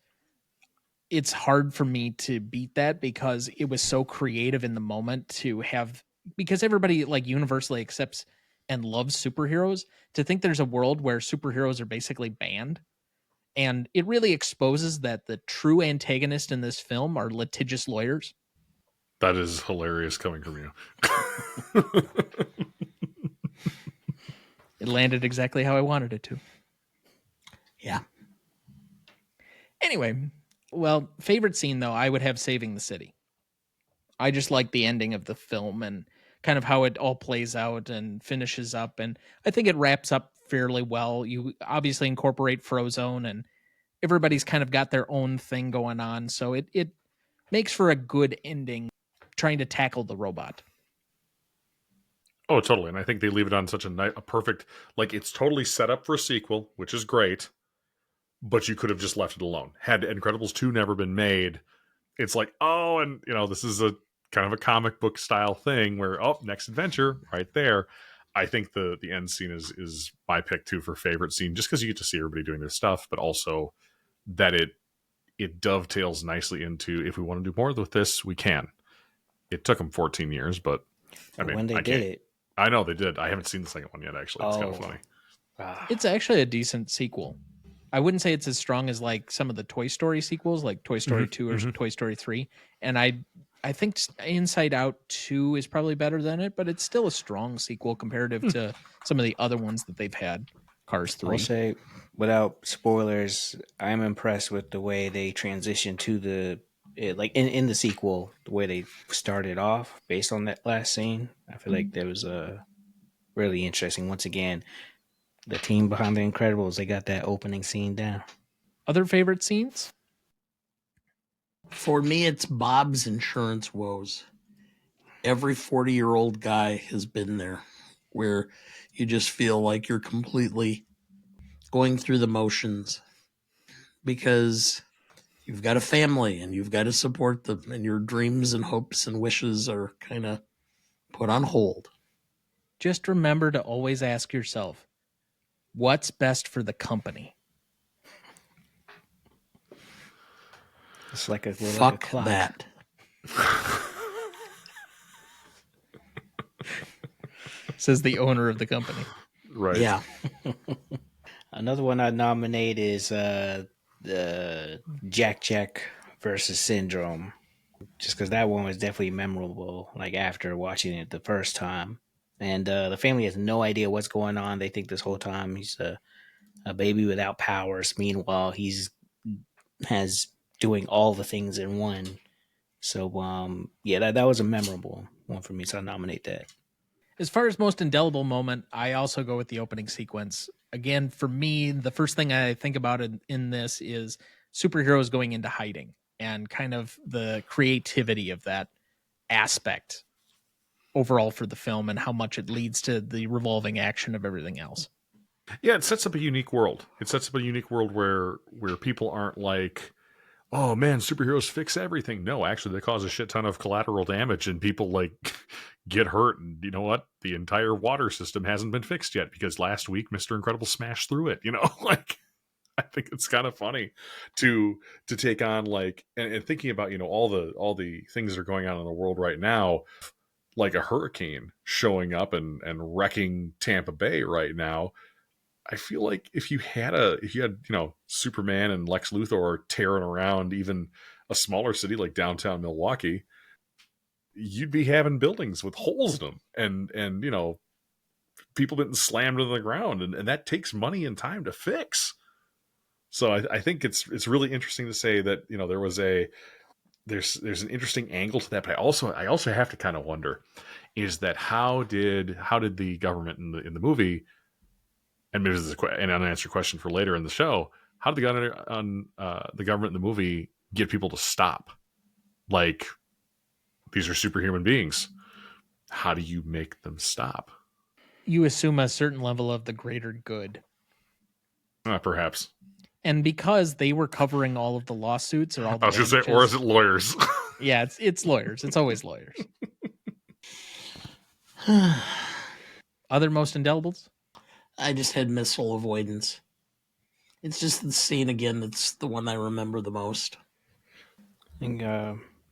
it's hard for me to beat that because it was so creative in the moment to have, because everybody like universally accepts and loves superheroes, to think there's a world where superheroes are basically banned. And it really exposes that the true antagonist in this film are litigious lawyers. That is hilarious coming from you. It landed exactly how I wanted it to. Yeah. Anyway, well, favorite scene though, I would have saving the city. I just like the ending of the film and kind of how it all plays out and finishes up. And I think it wraps up fairly well. You obviously incorporate Frozone and everybody's kind of got their own thing going on. So it makes for a good ending trying to tackle the robot. Oh, totally. And I think they leave it on such a perfect, like it's totally set up for a sequel, which is great, but you could have just left it alone. Had Incredibles 2 never been made, it's like, oh, and this is a kind of a comic book style thing where, oh, next adventure right there. I think the end scene is my pick too for favorite scene, just because you get to see everybody doing their stuff, but also that it dovetails nicely into, if we want to do more with this, we can. It took them 14 years, but I mean, when they did it. I know they did. I haven't seen the second one yet, actually. It's kind of funny. It's actually a decent sequel. I wouldn't say it's as strong as like some of the Toy Story sequels, like Toy Story 2 or Toy Story 3. And I think Inside Out 2 is probably better than it, but it's still a strong sequel comparative to some of the other ones that they've had. Cars 3. I'll say, without spoilers, I'm impressed with the way they transitioned to like in the sequel, the way they started off based on that last scene. I feel like there was a really interesting. Once again, the team behind The Incredibles, they got that opening scene down. Other favorite scenes? For me, it's Bob's insurance woes. Every 40-year-old guy has been there, where you just feel like you're completely going through the motions because you've got a family and you've got to support them, and your dreams and hopes and wishes are kind of put on hold. Just remember to always ask yourself, what's best for the company? It's like a Fuck clock. that. Says the owner of the company. Right. Yeah. Another one I nominate is the Jack versus Syndrome, just because that one was definitely memorable. Like after watching it the first time, and the family has no idea what's going on. They think this whole time he's a baby without powers. Meanwhile, has doing all the things in one. So yeah, that was a memorable one for me. So I nominate that. As far as most indelible moment, I also go with the opening sequence. Again, for me, the first thing I think about in this is superheroes going into hiding and kind of the creativity of that aspect overall for the film and how much it leads to the revolving action of everything else. Yeah, it sets up a unique world. It sets up a unique world where people aren't like, oh man, superheroes fix everything. No, actually, they cause a shit ton of collateral damage and people like get hurt. And you know what? The entire water system hasn't been fixed yet because last week Mr. Incredible smashed through it. Like I think it's kind of funny to take on like and thinking about all the things that are going on in the world right now, like a hurricane showing up and wrecking Tampa Bay right now. I feel like if you had Superman and Lex Luthor tearing around even a smaller city like downtown Milwaukee, you'd be having buildings with holes in them and people getting slammed into the ground and that takes money and time to fix. So I think it's really interesting to say that there's an interesting angle to that, but I also have to kind of wonder is that how did the government in the movie, and maybe this is an unanswered question for later in the show, how did the government in the movie get people to stop? Like, these are superhuman beings. How do you make them stop? You assume a certain level of the greater good. Perhaps. And because they were covering all of the lawsuits or all the I was going to say, or is it lawyers? Yeah, it's lawyers. It's always lawyers. Other most indelibles? I just had missile avoidance. It's just the scene again that's the one I remember the most. I think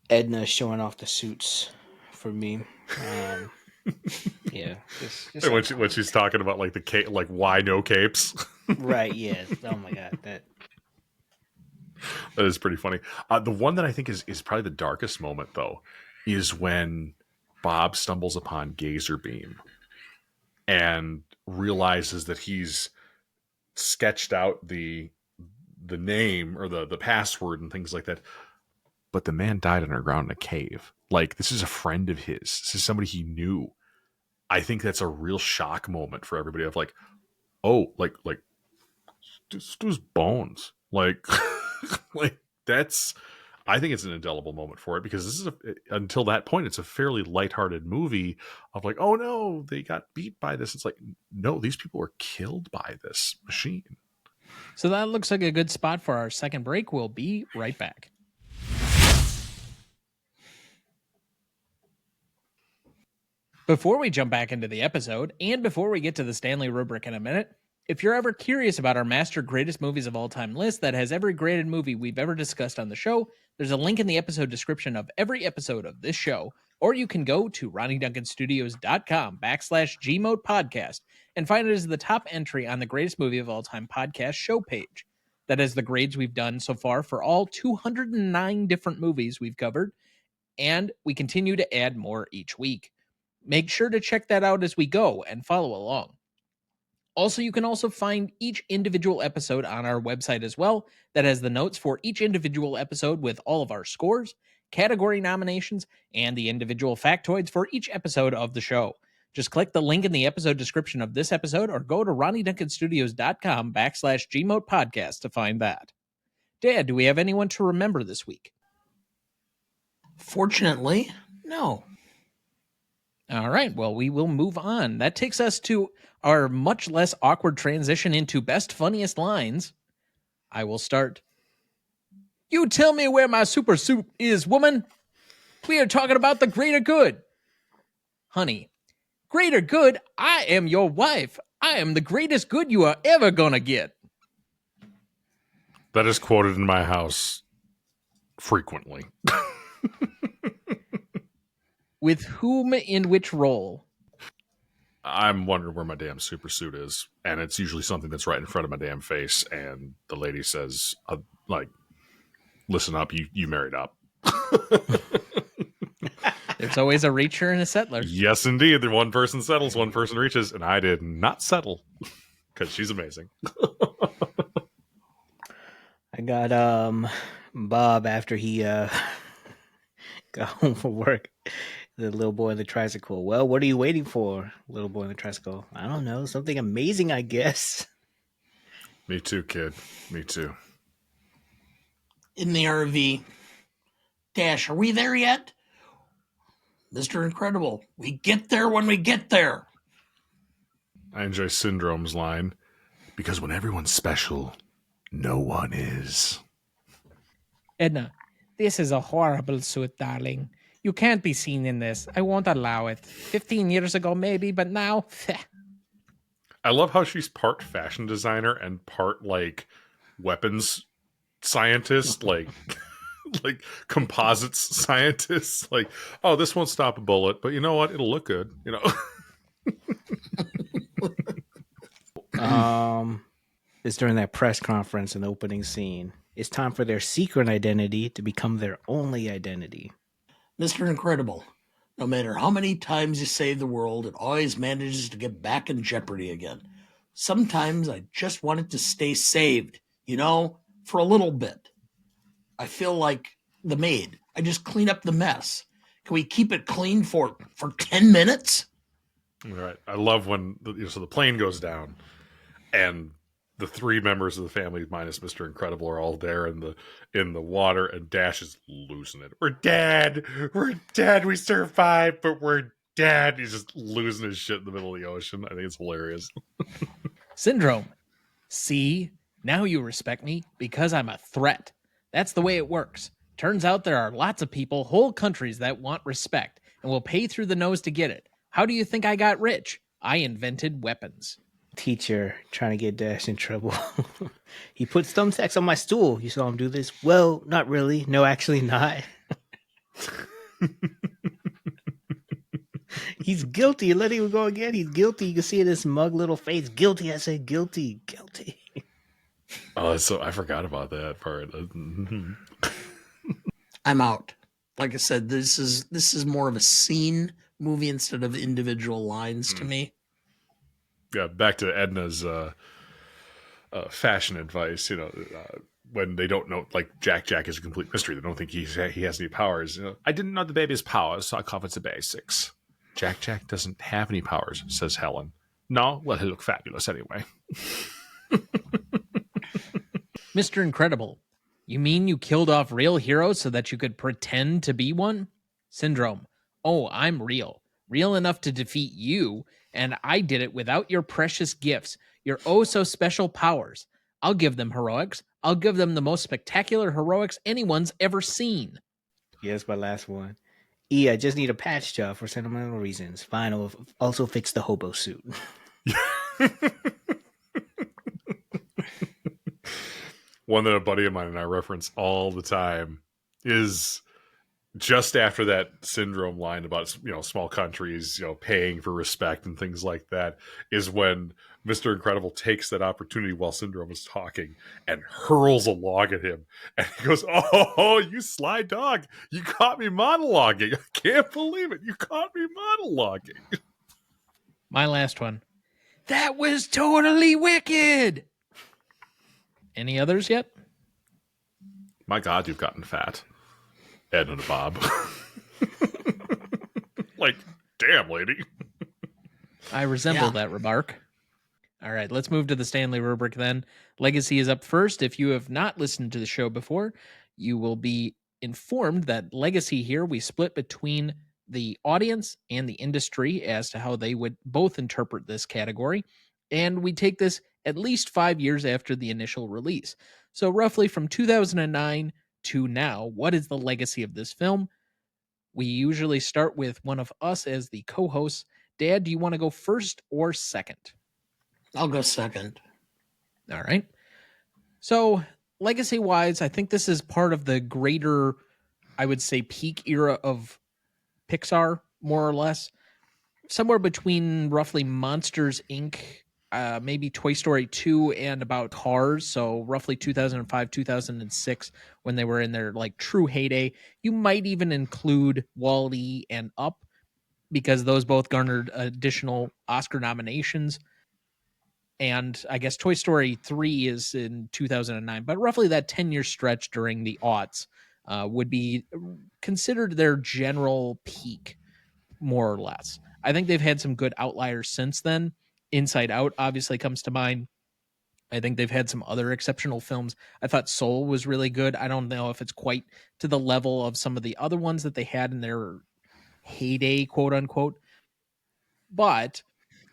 Edna showing off the suits for me. Yeah, just when she's talking about like the cape, like why no capes? right. Yeah. Oh my god, that is pretty funny. The one that I think is probably the darkest moment though is when Bob stumbles upon Gazer Beam and realizes that he's sketched out the name or the password and things like that. But the man died underground in a cave. Like, this is a friend of his. This is somebody he knew. I think that's a real shock moment for everybody of like, oh, like this dude's bones. Like, like that's, I think it's an indelible moment for it because this is until that point, it's a fairly lighthearted movie of like, oh no, they got beat by this. It's like, no, these people were killed by this machine. So that looks like a good spot for our second break. We'll be right back. Before we jump back into the episode, and before we get to the Stanley Rubric in a minute, if you're ever curious about our master greatest movies of all time list that has every graded movie we've ever discussed on the show, there's a link in the episode description of every episode of this show, or you can go to RonnieDuncanStudios.com/Gmode podcast and find it as the top entry on the greatest movie of all time podcast show page. That is the grades we've done so far for all 209 different movies we've covered, and we continue to add more each week. Make sure to check that out as we go and follow along. Also, you can also find each individual episode on our website as well. That has the notes for each individual episode with all of our scores, category nominations, and the individual factoids for each episode of the show. Just click the link in the episode description of this episode or go to RonnieDuncanStudios.com/Gmode podcast to find that. Dad, do we have anyone to remember this week? Fortunately, no. All right, well, we will move on. That takes us to our much less awkward transition into best funniest lines. I will start. You tell me where my super soup is, woman. We are talking about the greater good. Honey, greater good? I am your wife. I am the greatest good you are ever gonna get. That is quoted in my house frequently. With whom in which role? I'm wondering where my damn super suit is, and it's usually something that's right in front of my damn face, and the lady says, like, listen up, you married up. There's always a reacher and a settler. Yes, indeed. The one person settles, one person reaches, and I did not settle, because she's amazing. I got Bob after he got home from work. The little boy in the tricycle. Well, what are you waiting for? Little boy in the tricycle. I don't know. Something amazing, I guess. Me too, kid. Me too. In the RV. Dash, are we there yet? Mr. Incredible, we get there when we get there. I enjoy Syndrome's line, because when everyone's special, no one is. Edna, this is a horrible suit, darling. You can't be seen in this. I won't allow it. 15 years ago, maybe, but now... I love how she's part fashion designer and part, like, weapons scientist, like like composites scientist. Like, oh, this won't stop a bullet, but you know what? It'll look good, you know? It's during that press conference and opening scene. It's time for their secret identity to become their only identity. Mr. Incredible, no matter how many times you save the world, it always manages to get back in jeopardy again. Sometimes I just want it to stay saved, for a little bit. I feel like the maid. I just clean up the mess. Can we keep it clean for 10 minutes? All right. I love when the plane goes down and the three members of the family minus Mr. Incredible are all there in the water, and Dash is losing it. We're dead. We survived, but we're dead. He's just losing his shit in the middle of the ocean. I think it's hilarious. Syndrome. See, now you respect me because I'm a threat. That's the way it works. Turns out there are lots of people, whole countries that want respect and will pay through the nose to get it. How do you think I got rich? I invented weapons. Teacher trying to get Dash in trouble. He put thumbtacks on my stool. You saw him do this? Well, not really. No, actually not. He's guilty. Let him go again. He's guilty. You can see it in his smug little face. Guilty. I said guilty. Guilty. Oh, so I forgot about that part. I'm out. Like I said, this is more of a scene movie instead of individual lines to me. Yeah, back to Edna's fashion advice. When they don't know, like Jack is a complete mystery. They don't think he has any powers. I didn't know the baby has powers, so I covered the basics. Jack doesn't have any powers, says Helen. No, well, he look fabulous anyway. Mr. Incredible, you mean you killed off real heroes so that you could pretend to be one? Syndrome, oh, I'm real. Real enough to defeat you, and I did it without your precious gifts, your oh-so-special powers. I'll give them heroics. I'll give them the most spectacular heroics anyone's ever seen. Yeah, that's my last one. I just need a patch job for sentimental reasons. Fine, I'll also fix the hobo suit. One that a buddy of mine and I reference all the time is just after that Syndrome line about, small countries, paying for respect and things like that, is when Mr. Incredible takes that opportunity while Syndrome is talking and hurls a log at him. And he goes, oh, you sly dog. You caught me monologuing. I can't believe it. You caught me monologuing. My last one. That was totally wicked. Any others yet? My God, you've gotten fat. Ed and Bob. Like, damn, lady. I resemble that remark. All right, let's move to the Stanley rubric then. Legacy is up first. If you have not listened to the show before, you will be informed that Legacy here, we split between the audience and the industry as to how they would both interpret this category. And we take this at least 5 years after the initial release. So roughly from 2009 to now, what is the legacy of this film? We usually start with one of us as the co-hosts. Dad, do you want to go first or second? I'll go second. All right. So legacy-wise, I think this is part of the greater, I would say, peak era of Pixar, more or less. Somewhere between roughly Monsters, Inc., maybe Toy Story 2, and about Cars. So roughly 2005, 2006, when they were in their true heyday. You might even include Wall-E and Up, because those both garnered additional Oscar nominations. And I guess Toy Story 3 is in 2009, but roughly that 10-year stretch during the aughts would be considered their general peak, more or less. I think they've had some good outliers since then. Inside Out obviously comes to mind. I think they've had some other exceptional films. I thought Soul was really good. I don't know if it's quite to the level of some of the other ones that they had in their heyday, quote unquote. But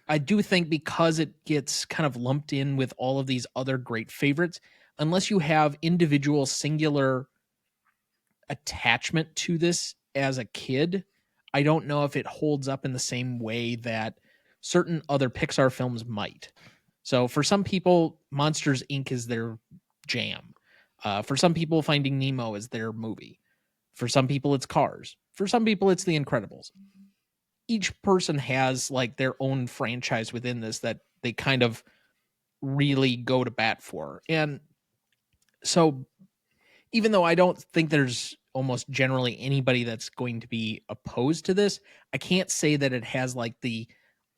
I do think because it gets kind of lumped in with all of these other great favorites, unless you have individual singular attachment to this as a kid, I don't know if it holds up in the same way that certain other Pixar films might. So for some people, Monsters, Inc. is their jam. For some people, Finding Nemo is their movie. For some people, it's Cars. For some people, it's The Incredibles. Each person has their own franchise within this that they kind of really go to bat for. And so even though I don't think there's almost generally anybody that's going to be opposed to this, I can't say that it has the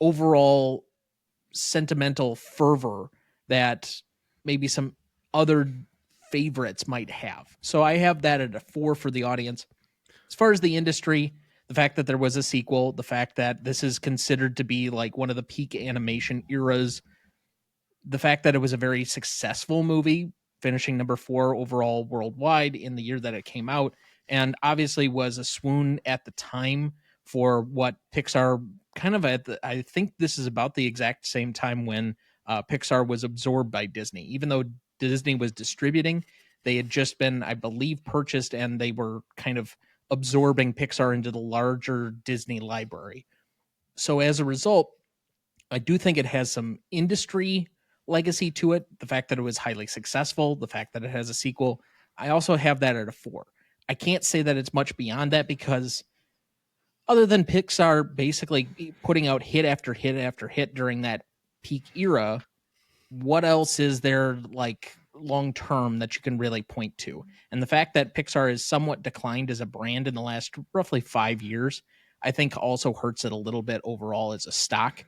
overall sentimental fervor that maybe some other favorites might have. So I have that at a 4 for the audience. As far as the industry, the fact that there was a sequel, the fact that this is considered to be one of the peak animation eras, the fact that it was a very successful movie, finishing number 4 overall worldwide in the year that it came out, and obviously was a swoon at the time for what Pixar kind of I think this is about the exact same time when Pixar was absorbed by Disney. Even though Disney was distributing, they had just been, I believe, purchased, and they were kind of absorbing Pixar into the larger Disney library. So as a result, I do think it has some industry legacy to it. The fact that it was highly successful, the fact that it has a sequel. I also have that at a 4. I can't say that it's much beyond that because other than Pixar basically putting out hit after hit after hit during that peak era, what else is there like long term that you can really point to? And the fact that Pixar is somewhat declined as a brand in the last roughly 5 years, I think also hurts it a little bit overall as a stock.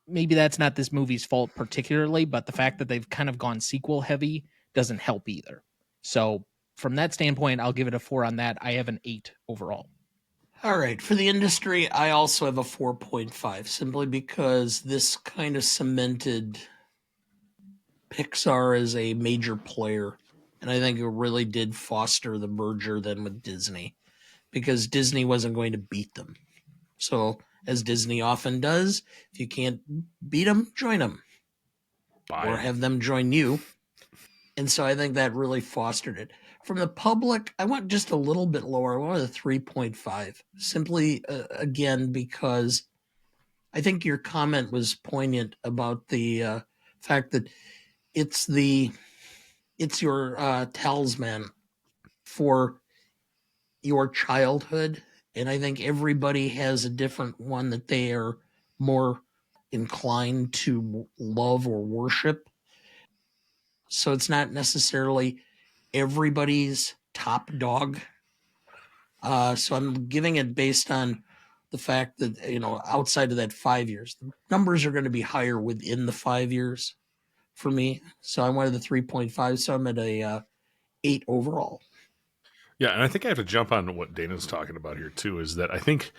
Maybe that's not this movie's fault particularly, but the fact that they've kind of gone sequel heavy doesn't help either. So from that standpoint, I'll give it a 4 on that. I have an 8 overall. All right, for the industry, I also have a 4.5, simply because this kind of cemented Pixar as a major player. And I think it really did foster the merger then with Disney, because Disney wasn't going to beat them. So, as Disney often does, if you can't beat them, join them. Or have them join you. And so I think that really fostered it. From the public, I went just a little bit lower. I went with a 3.5, simply, again, because I think your comment was poignant about the fact that it's your talisman for your childhood. And I think everybody has a different one that they are more inclined to love or worship. So it's not necessarily everybody's top dog. So I'm giving it based on the fact that, outside of that 5 years, the numbers are going to be higher within the 5 years for me. So I wanted the 3.5. So I'm at a 8 overall. Yeah, and I think I have to jump on what Dana's talking about here too, is that I think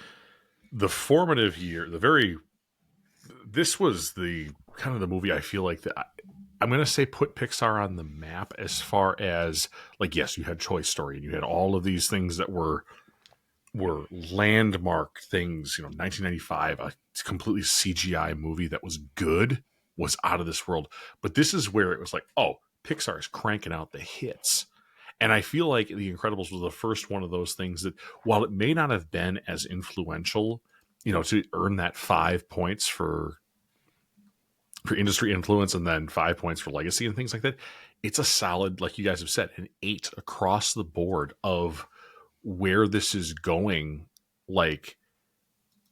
the formative year, this was the kind of the movie I feel like that I'm going to say put Pixar on the map as far as, like, yes, you had Toy Story and you had all of these things that were landmark things. 1995, a completely CGI movie that was good, was out of this world. But this is where it was like, oh, Pixar is cranking out the hits. And I feel like The Incredibles was the first one of those things that, while it may not have been as influential, to earn that 5 points for industry influence and then 5 points for legacy and things like that, it's a solid, like you guys have said, an 8 across the board of where this is going. Like,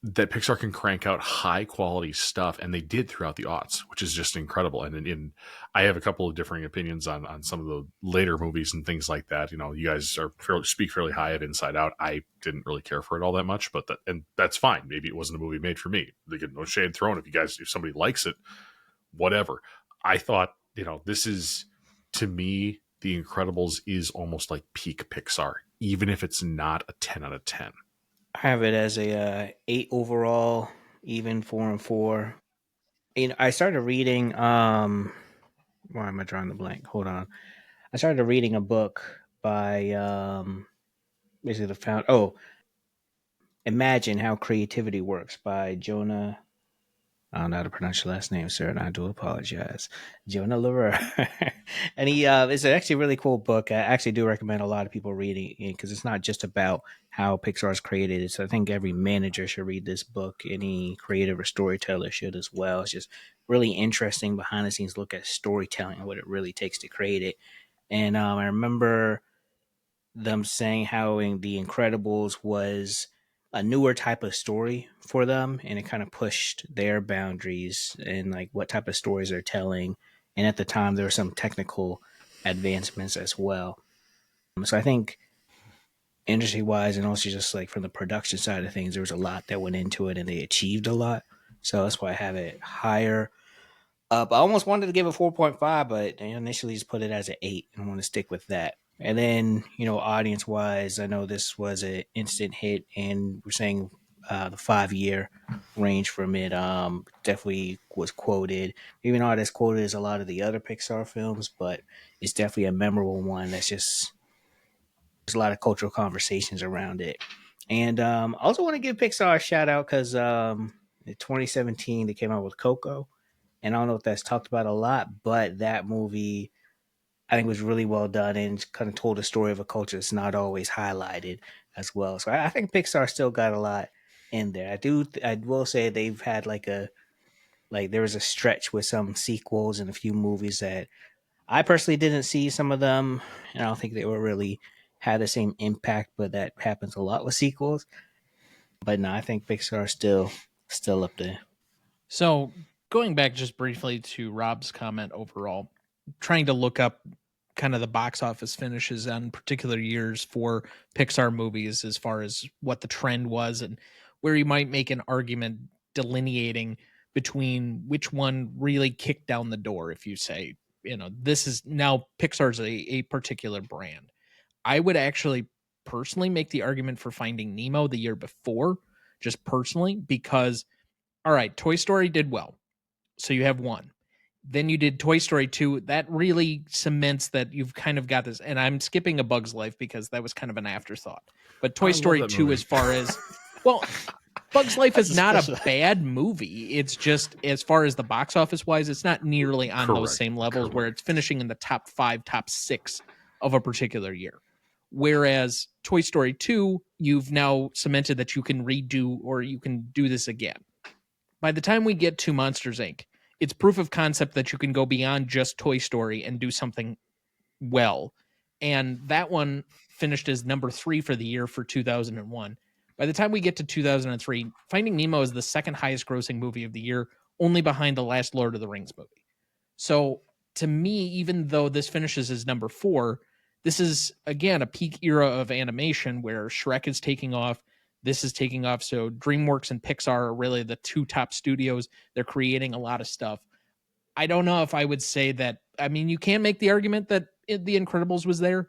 that Pixar can crank out high quality stuff, and they did throughout the aughts, which is just incredible. And I have a couple of differing opinions on some of the later movies and things like that. You guys speak fairly high of Inside Out. I didn't really care for it all that much, but that's fine. Maybe it wasn't a movie made for me. They get no shade thrown. If somebody likes it, whatever. I thought, this is, to me, The Incredibles is almost like peak Pixar, even if it's not a 10 out of 10. I have it as a 8 overall, even 4 and 4. I started reading. Why am I drawing the blank? Hold on. I started reading a book by basically the founder. Oh, Imagine How Creativity Works by Jonah. I don't know how to pronounce your last name, sir, and I do apologize. Jonah Lehrer. And it's actually a really cool book. I actually do recommend a lot of people reading it because it's not just about how Pixar's created it. So I think every manager should read this book. Any creative or storyteller should as well. It's just really interesting behind the scenes look at storytelling and what it really takes to create it. And I remember them saying how in The Incredibles was a newer type of story for them, and it kind of pushed their boundaries and like what type of stories they're telling. And at the time, there were some technical advancements as well. So I think industry wise, and also just like from the production side of things, there was a lot that went into it, and they achieved a lot. So that's why I have it higher up. I almost wanted to give it 4.5, but I initially just put it as an 8 and want to stick with that. And then, audience wise, I know this was an instant hit, and we're saying the 5-year range from it definitely was quoted. Maybe not as quoted as a lot of the other Pixar films, but it's definitely a memorable one. There's a lot of cultural conversations around it. And I also want to give Pixar a shout out because in 2017 they came out with Coco. And I don't know if that's talked about a lot, but that movie I think was really well done and kind of told a story of a culture that's not always highlighted as well. So I think Pixar still got a lot in there. I will say they've had there was a stretch with some sequels and a few movies that I personally didn't see some of them, and I don't think they were really had the same impact, but that happens a lot with sequels. But no, I think Pixar is still up there. So going back just briefly to Rob's comment overall, trying to look up kind of the box office finishes on particular years for Pixar movies as far as what the trend was and where you might make an argument delineating between which one really kicked down the door. If you say, this is now Pixar's a particular brand. I would actually personally make the argument for Finding Nemo the year before, just personally, because all right, Toy Story did well. So you have one. Then you did Toy Story 2. That really cements that you've kind of got this. And I'm skipping A Bug's Life because that was kind of an afterthought. But Toy Story 2, movie. As far as, well, Bug's Life is not a bad movie. It's just, as far as the box office wise, it's not nearly on those same levels where it's finishing in the top 5, top 6 of a particular year. Whereas Toy Story 2, you've now cemented that you can redo or you can do this again. By the time we get to Monsters, Inc., it's proof of concept that you can go beyond just Toy Story and do something well. And that one finished as number 3 for the year for 2001. By the time we get to 2003, Finding Nemo is the second highest grossing movie of the year, only behind the last Lord of the Rings movie. So to me, even though this finishes as number 4, this is, again, a peak era of animation where Shrek is taking off. This is taking off. So DreamWorks and Pixar are really the 2 top studios. They're creating a lot of stuff. I don't know if I would say that. I mean, you can make the argument that The Incredibles was there.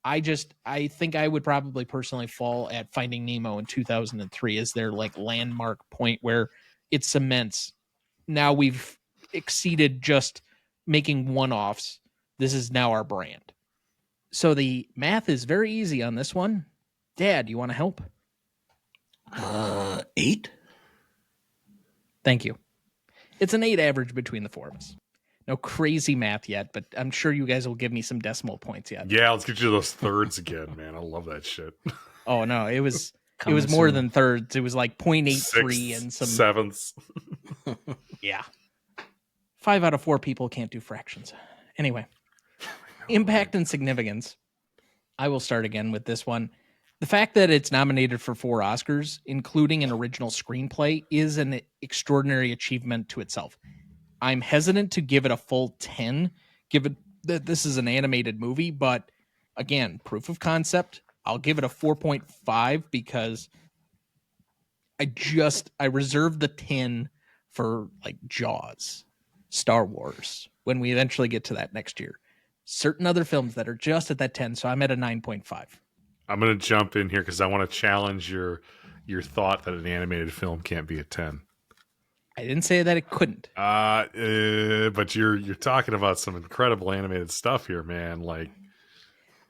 I think I would probably personally fall at Finding Nemo in 2003 as their landmark point where it cements. Now we've exceeded just making one-offs. This is now our brand. So the math is very easy on this one. Dad, you want to help? 8. Thank you. It's an 8 average between the 4 of us. No crazy math yet, but I'm sure you guys will give me some decimal points yet. Yeah, let's get you those thirds again, man. I love that shit. Oh no, it was more than thirds. It was like 0.83 Sixths, and some sevenths. Yeah. 5 out of 4 people can't do fractions. Anyway, impact and significance. I will start again with this one. The fact that it's nominated for 4 Oscars, including an original screenplay, is an extraordinary achievement to itself. I'm hesitant to give it a full 10, given that this is an animated movie, but again, proof of concept. I'll give it a 4.5 because I reserve the 10 for Jaws, Star Wars, when we eventually get to that next year. Certain other films that are just at that 10, so I'm at a 9.5. I'm going to jump in here because I want to challenge your thought that an animated film can't be a 10. I didn't say that it couldn't. But you're talking about some incredible animated stuff here, man.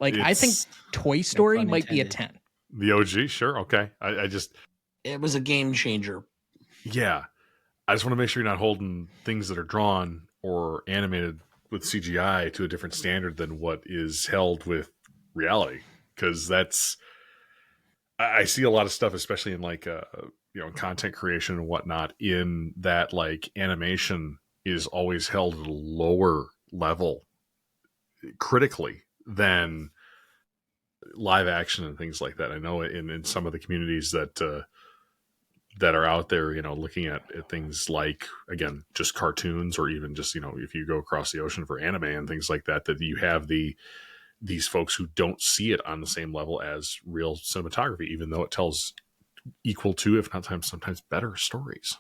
I think Toy Story might be a 10. The OG, sure, okay. It was a game changer. Yeah, I just want to make sure you're not holding things that are drawn or animated with CGI to a different standard than what is held with reality. Because I see a lot of stuff, especially in content creation and whatnot, in that animation is always held at a lower level critically than live action and things like that. I know in some of the communities that are out there, looking at things like, again, just cartoons, or even just, if you go across the ocean for anime and things like that, that you have these folks who don't see it on the same level as real cinematography, even though it tells equal to, if not sometimes better stories.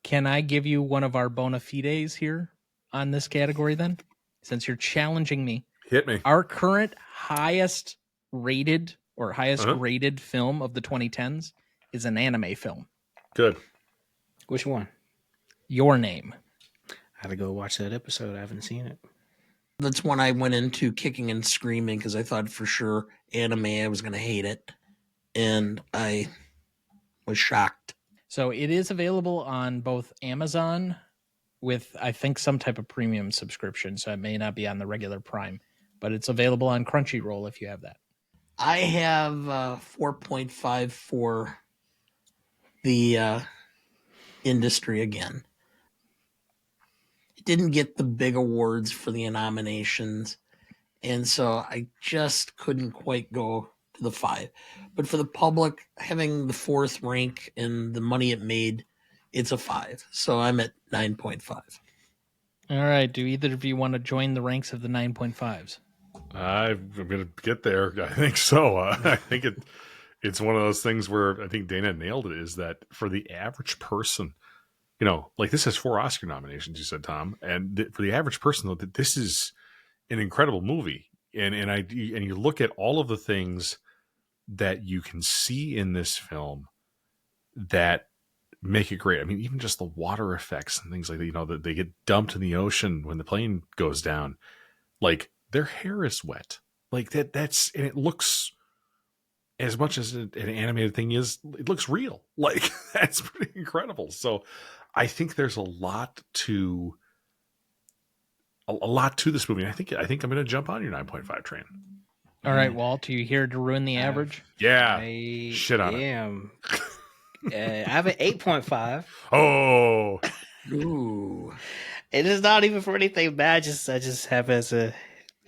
Can I give you one of our bona fides here on this category then? Since you're challenging me. Hit me. Our current highest rated film of the 2010s is an anime film. Good. Which one? Your Name. I had to go watch that episode. I haven't seen it. That's when I went into kicking and screaming because I thought for sure anime, I was going to hate it. And I was shocked. So it is available on both Amazon with, I think, some type of premium subscription. So it may not be on the regular Prime, but it's available on Crunchyroll if you have that. I have 4.5 for the industry again. It didn't get the big awards for the nominations, and so I just couldn't quite go to the 5. But for the public, having the 4th rank and the money it made, it's a 5. So I'm at 9.5. All right. Do either of you want to join the ranks of the 9.5s? I'm going to get there. I think so. I think it's one of those things where I think Dana nailed it, is that for the average person, you know, like this has 4 Oscar nominations, you said, Tom. And for the average person, though, that this is an incredible movie. And you look at all of the things that you can see in this film that make it great. I mean, even just the water effects and things like that, you know, that they get dumped in the ocean when the plane goes down. Like, their hair is wet. Like that's, and it looks, as much as an animated thing is, it looks real. Like, that's pretty incredible. So I think there's a lot to this movie. And I think I'm going to jump on your 9.5 train. All right, Walt, are you here to ruin the average? Yeah. I Shit on am. I have an 8.5. Oh, Ooh. It is not even for anything bad. I just have it as a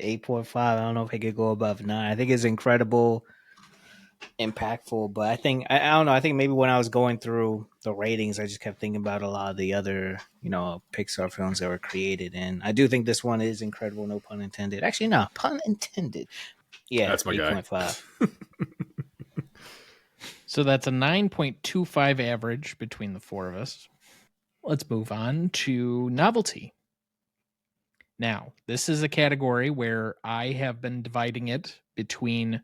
8.5. I don't know if I could go above 9. I think it's incredible, impactful, but I think I don't know. I think maybe when I was going through the ratings, I just kept thinking about a lot of the other, you know, Pixar films that were created, and I do think this one is incredible. No pun intended. Actually, no pun intended. Yeah, that's my 8.5. So that's a 9.25 average between the 4 of us. Let's move on to Novelty. Now, this is a category where I have been dividing it between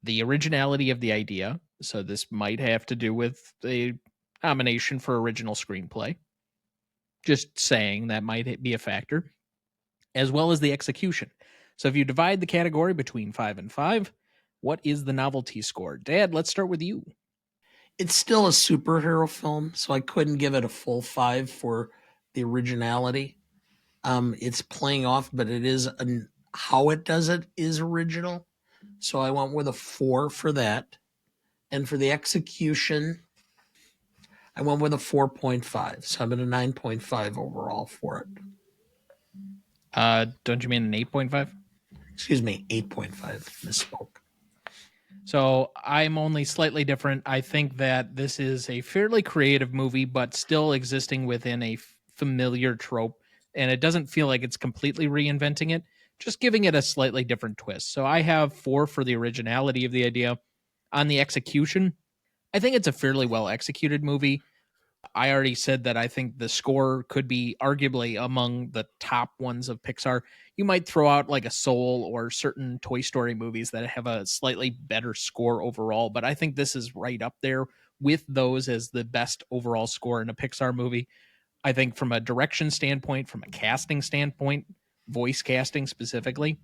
the originality of the idea. So this might have to do with the nomination for original screenplay. Just saying that might be a factor, as well as the execution. So if you divide the category between 5 and 5, what is the novelty score? Dad, let's start with you. It's still a superhero film, so I couldn't give it a full 5 for the originality. It's playing off, but it is how it does it is original. So I went with a 4 for that. And for the execution, I went with a 4.5. So I'm at a 9.5 overall for it. Don't you mean an 8.5? Excuse me, 8.5. Misspoke. So I'm only slightly different. I think that this is a fairly creative movie, but still existing within a familiar trope. And it doesn't feel like it's completely reinventing it, just giving it a slightly different twist. So I have 4 for the originality of the idea. On the execution, I think it's a fairly well executed movie. I already said that I think the score could be arguably among the top ones of Pixar. You might throw out like a Soul or certain Toy Story movies that have a slightly better score overall, but I think this is right up there with those as the best overall score in a Pixar movie. I think from a direction standpoint, from a casting standpoint, voice casting specifically,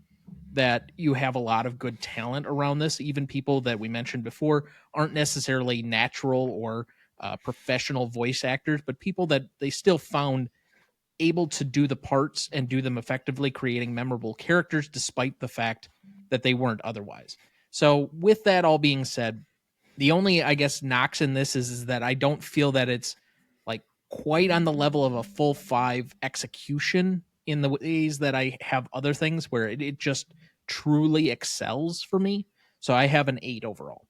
that you have a lot of good talent around this. Even people that we mentioned before aren't necessarily natural or professional voice actors, but people that they still found able to do the parts and do them effectively, creating memorable characters despite the fact that they weren't otherwise. So with that all being said, the only, I guess, knocks in this is that I don't feel that it's like quite on the level of a full 5 execution in the ways that I have other things where it just truly excels for me. So I have an 8 overall.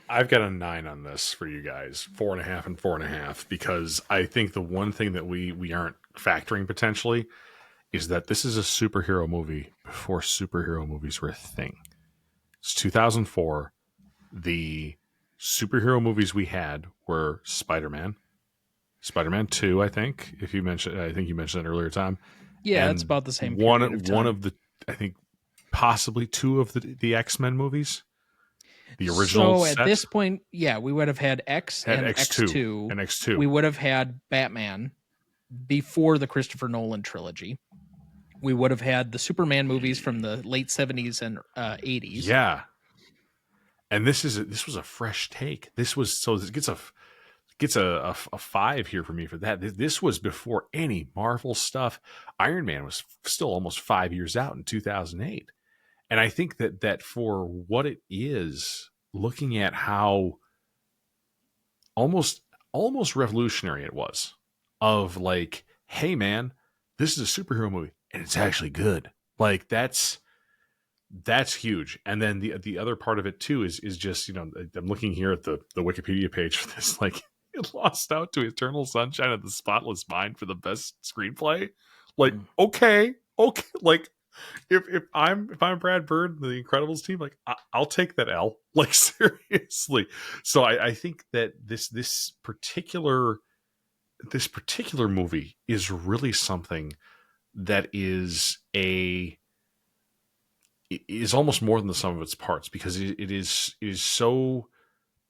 I've got a 9 on this for you guys, 4.5 and 4.5, because I think the one thing that we aren't factoring potentially is that this is a superhero movie before superhero movies were a thing. It's 2004. The superhero movies we had were Spider-Man 2, I think. I think you mentioned that earlier, Tom. Yeah, and it's about the same. One of the, I think, possibly 2 of the X-Men movies. The original. So at this point, yeah, we would have had X2 and X2. We would have had Batman before the Christopher Nolan trilogy. We would have had the Superman movies from the late 70s and 80s. Yeah. And this was a fresh take. This gets a 5 here for me for that. This was before any Marvel stuff. Iron Man was still almost 5 years out in 2008. And I think that for what it is, looking at how almost revolutionary it was, of like, hey man, this is a superhero movie and it's actually good. Like that's huge. And then the other part of it too is just, you know, I'm looking here at the Wikipedia page for this, like, it lost out to Eternal Sunshine of the Spotless Mind for the best screenplay. Like, okay, like if I'm Brad Bird, the Incredibles team, like I'll take that L, like seriously. So I think that this particular movie is really something that is almost more than the sum of its parts, because it is so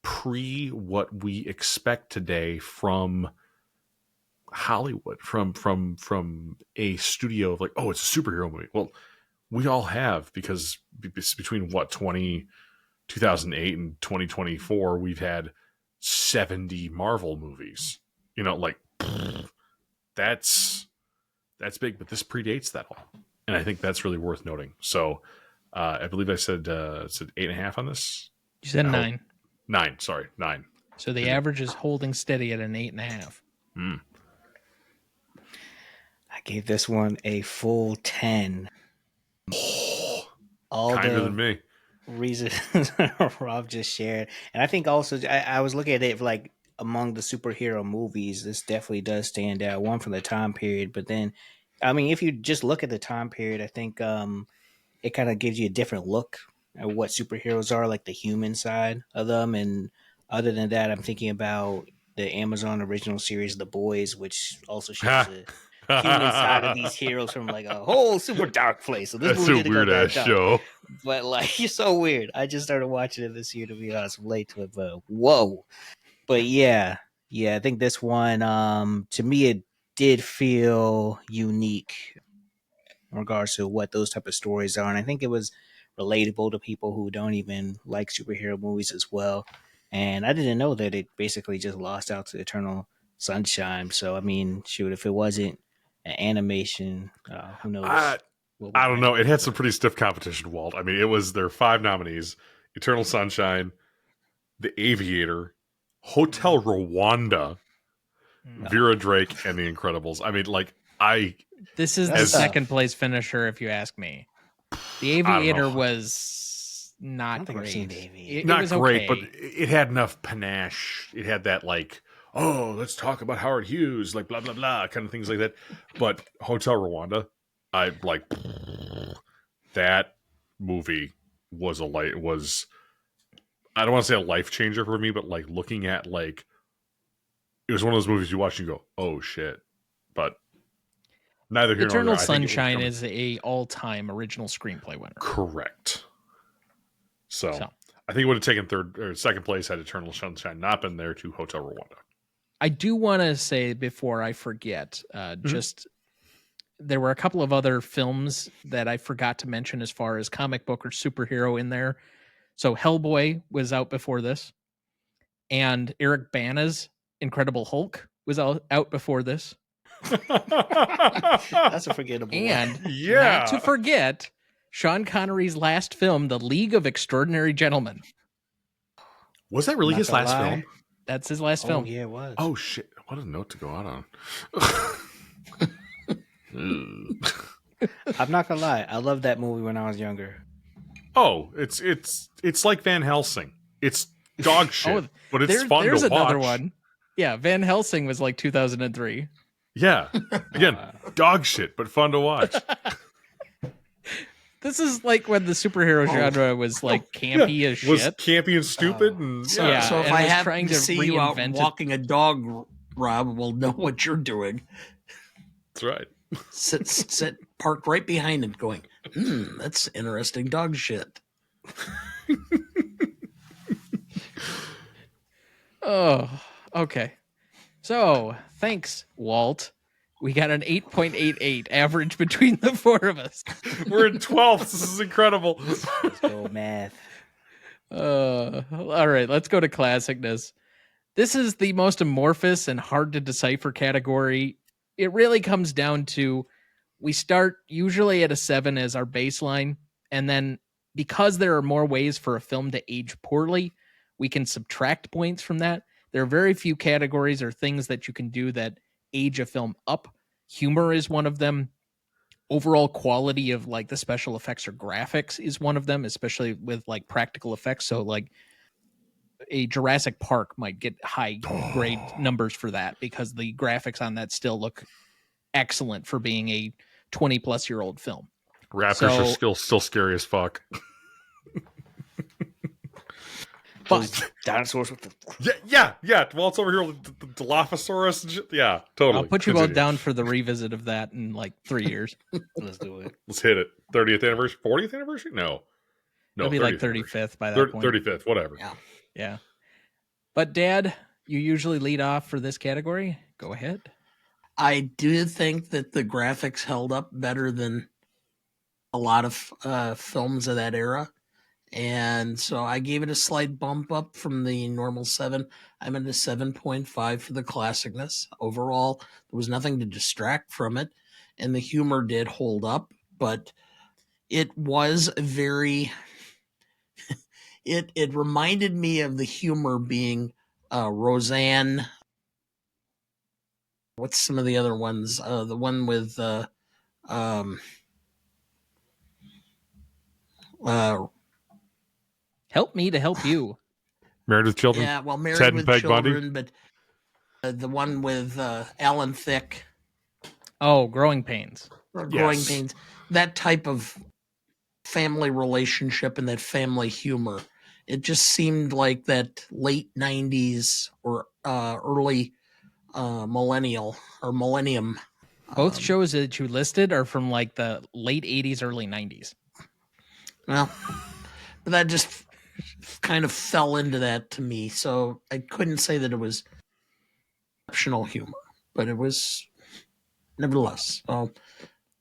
pre what we expect today from Hollywood, from a studio of like, oh, it's a superhero movie. Well, we all have, because between 2008 and 2024, we've had 70 Marvel movies. You know, like that's big, but this predates that all, and I think that's really worth noting. So, I believe I said 8.5 on this. You said 9. 9. Sorry, 9. So the average is holding steady at an 8.5. I gave this one a full 10. All Kinder the than me. reasons Rob just shared. And I think also, I was looking at it like among the superhero movies, this definitely does stand out. One from the time period, but then, I mean, if you just look at the time period, I think it kind of gives you a different look at what superheroes are, like the human side of them. And other than that, I'm thinking about the Amazon original series, The Boys, which also shows the human side of these heroes from like a whole super dark place. So this That's movie a did go weird ass back up. show. But like, you're so weird. I just started watching it this year, to be honest. I'm late to it, but whoa. But yeah, I think this one, to me, it did feel unique in regards to what those type of stories are, and I think it was relatable to people who don't even like superhero movies as well. And I didn't know that it basically just lost out to Eternal Sunshine. So I mean, shoot, if it wasn't an animation, who knows? I don't know. It had some pretty stiff competition, Walt. I mean, it was their 5 nominees: Eternal Sunshine, The Aviator, Hotel Rwanda, Vera Drake, and The Incredibles. I mean, like, This is the That's tough. second place finisher, if you ask me. The Aviator was I not don't think I've great. seen The Aviator. It not was great, okay. but it had enough panache. It had that, like, oh, let's talk about Howard Hughes, like blah blah blah, kind of things like that. But Hotel Rwanda, I like that movie was I don't want to say a life changer for me, but like looking at, like, it was one of those movies you watch and you go, oh shit. But neither here nor Eternal there. I think it was Sunshine coming. is a all-time original screenplay winner. Correct. So So. I think it would have taken third or second place had Eternal Sunshine not been there to Hotel Rwanda. I do want to say before I forget, just there were a couple of other films that I forgot to mention as far as comic book or superhero in there. So Hellboy was out before this, and Eric Bana's Incredible Hulk was out before this. That's a forgettable one. And Yeah. not to forget, Sean Connery's last film, The League of Extraordinary Gentlemen. Was that really Not his gonna last lie. film? That's his last Oh, film. yeah, it was. Oh shit! What a note to go out on. I'm not gonna lie. I loved that movie when I was younger. Oh, it's like Van Helsing. It's dog shit, but it's fun there's to watch. another one. Yeah, Van Helsing was like 2003. Yeah, again, dog shit, but fun to watch. This is like when the superhero genre was like campy as Was shit. campy and stupid, and So, Yeah, so if and I was have trying to to see you out reinvent it. walking a dog, Rob will know what you're doing. that's right. Sit parked right behind him, going, that's interesting dog shit. Oh, okay. So thanks, Walt. We got an 8.88 average between the four of us. We're in 12th. This is incredible. Let's go math. All right, let's go to classicness. This is the most amorphous and hard to decipher category. It really comes down to we start usually at a 7 as our baseline, and then because there are more ways for a film to age poorly, we can subtract points from that. There are very few categories or things that you can do that age a film up. Humor is one of them. Overall quality of like the special effects or graphics is one of them, especially with like practical effects. So like a Jurassic Park might get high grade numbers for that because the graphics on that still look excellent for being a 20 plus year old film. Raptors are still scary as fuck. But dinosaurs with the Yeah. Well, it's over here with the Dilophosaurus and shit. Yeah, totally. I'll put you Continue. both down for the revisit of that in like 3 years. let's do it. Let's hit it. 30th anniversary? 40th anniversary? No. It'll be like 30th 35th by that point. 35th, whatever. Yeah. But Dad, you usually lead off for this category. Go ahead. I do think that the graphics held up better than a lot of films of that era. And so I gave it a slight bump up from the normal 7. I'm at a 7.5 for the classicness. Overall, there was nothing to distract from it. And the humor did hold up, but it was very... it reminded me of the humor being Roseanne. What's some of the other ones? The one with... Help me to help you. Married with Children? Yeah, well, Married Ted and with Peg Children, Bundy? but the one with Alan Thicke, Oh, Growing Pains. or Growing Yes. Pains, that type of family relationship and that family humor. It just seemed like that late 90s or early millennial or millennium. Both shows that you listed are from like the late 80s, early 90s. Well, but that just kind of fell into that to me. So I couldn't say that it was exceptional humor, but it was nevertheless. So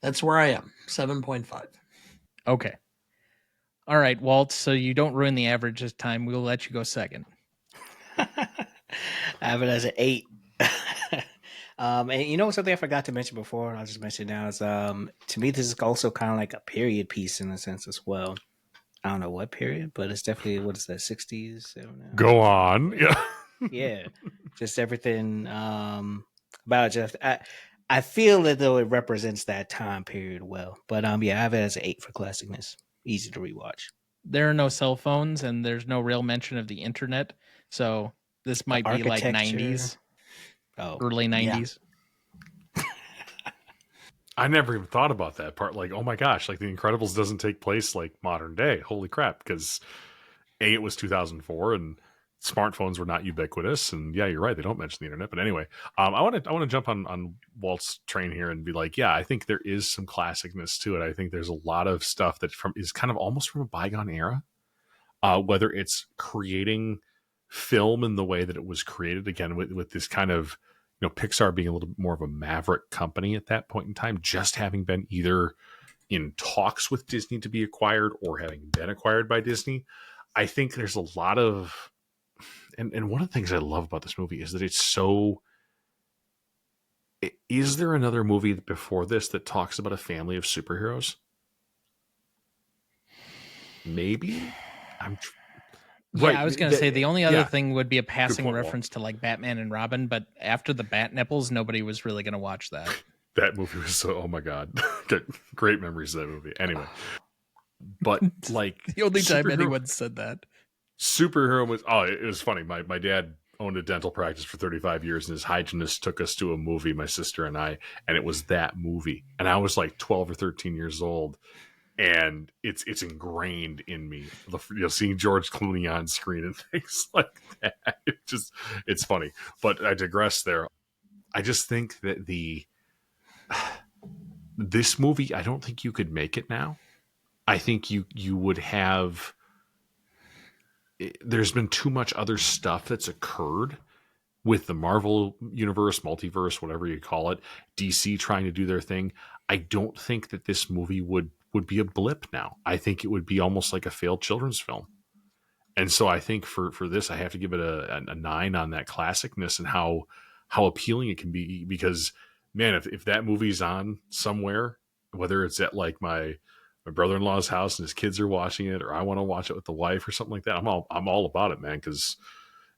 that's where I am, 7.5. Okay. All right, Walt. So you don't ruin the average this time. We'll let you go second. I have it as an 8. And you know something I forgot to mention before? I'll just mention now is to me this is also kind of like a period piece in a sense as well. I don't know what period, but it's definitely what is that 60s? Go on. Yeah. Yeah, just everything about it. Just I feel that though it represents that time period well. But yeah, I have it as an 8 for classicness. Easy to rewatch. There are no cell phones and there's no real mention of the internet. So this might be like architecture. 90s, Oh, early 90s. I never even thought about that part. Like, oh my gosh, like The Incredibles doesn't take place like modern day. Holy crap. Because A, it was 2004 and smartphones were not ubiquitous. And yeah, you're right. They don't mention the internet. But anyway, I want to jump on Walt's train here and be like, yeah, I think there is some classicness to it. I think there's a lot of stuff that is kind of almost from a bygone era. Whether it's creating film in the way that it was created, again, with this kind of, you know, Pixar being a little bit more of a maverick company at that point in time, just having been either in talks with Disney to be acquired or having been acquired by Disney. I think there's a lot of, and one of the things I love about this movie is that it's so, is there another movie before this that talks about a family of superheroes? Maybe. Yeah, I was going to say the only other yeah. thing would be a passing point, Walt. reference to like Batman and Robin, but after the bat nipples, nobody was really going to watch that. That movie was so, oh my God. Great memories of that movie. Anyway. But like The only time anyone said that. Superhero was, oh, it was funny. My dad owned a dental practice for 35 years and his hygienist took us to a movie, my sister and I, and it was that movie. And I was like 12 or 13 years old. And it's ingrained in me. Seeing George Clooney on screen and things like that. It's funny. But I digress there. I just think that this movie, I don't think you could make it now. I think you would have. There's been too much other stuff that's occurred with the Marvel universe, multiverse, whatever you call it, DC trying to do their thing. I don't think that this movie would be a blip now. I think it would be almost like a failed children's film. And so I think for this, I have to give it a 9 on that classicness and how appealing it can be, because man, if that movie's on somewhere, whether it's at like my brother-in-law's house and his kids are watching it, or I want to watch it with the wife or something like that, I'm all about it, man. Cause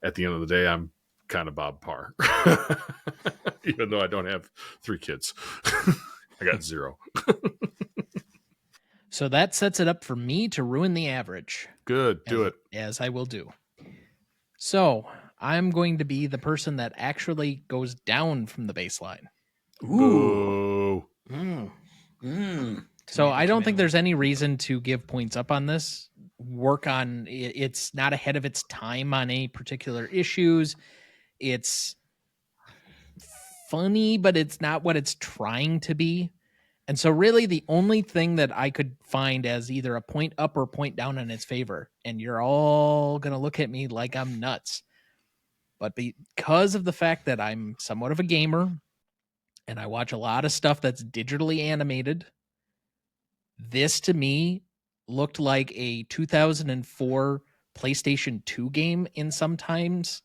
at the end of the day, I'm kind of Bob Parr. Even though I don't have 3 kids. I got 0. So that sets it up for me to ruin the average. Good, do it. As I will do. So I'm going to be the person that actually goes down from the baseline. Ooh. So I don't think there's any reason to give points up on this. Work on it's not ahead of its time on any particular issues. It's funny, but it's not what it's trying to be. And so really the only thing that I could find as either a point up or point down in its favor, and you're all going to look at me like I'm nuts, but because of the fact that I'm somewhat of a gamer and I watch a lot of stuff that's digitally animated, this to me looked like a 2004 PlayStation 2 game in sometimes.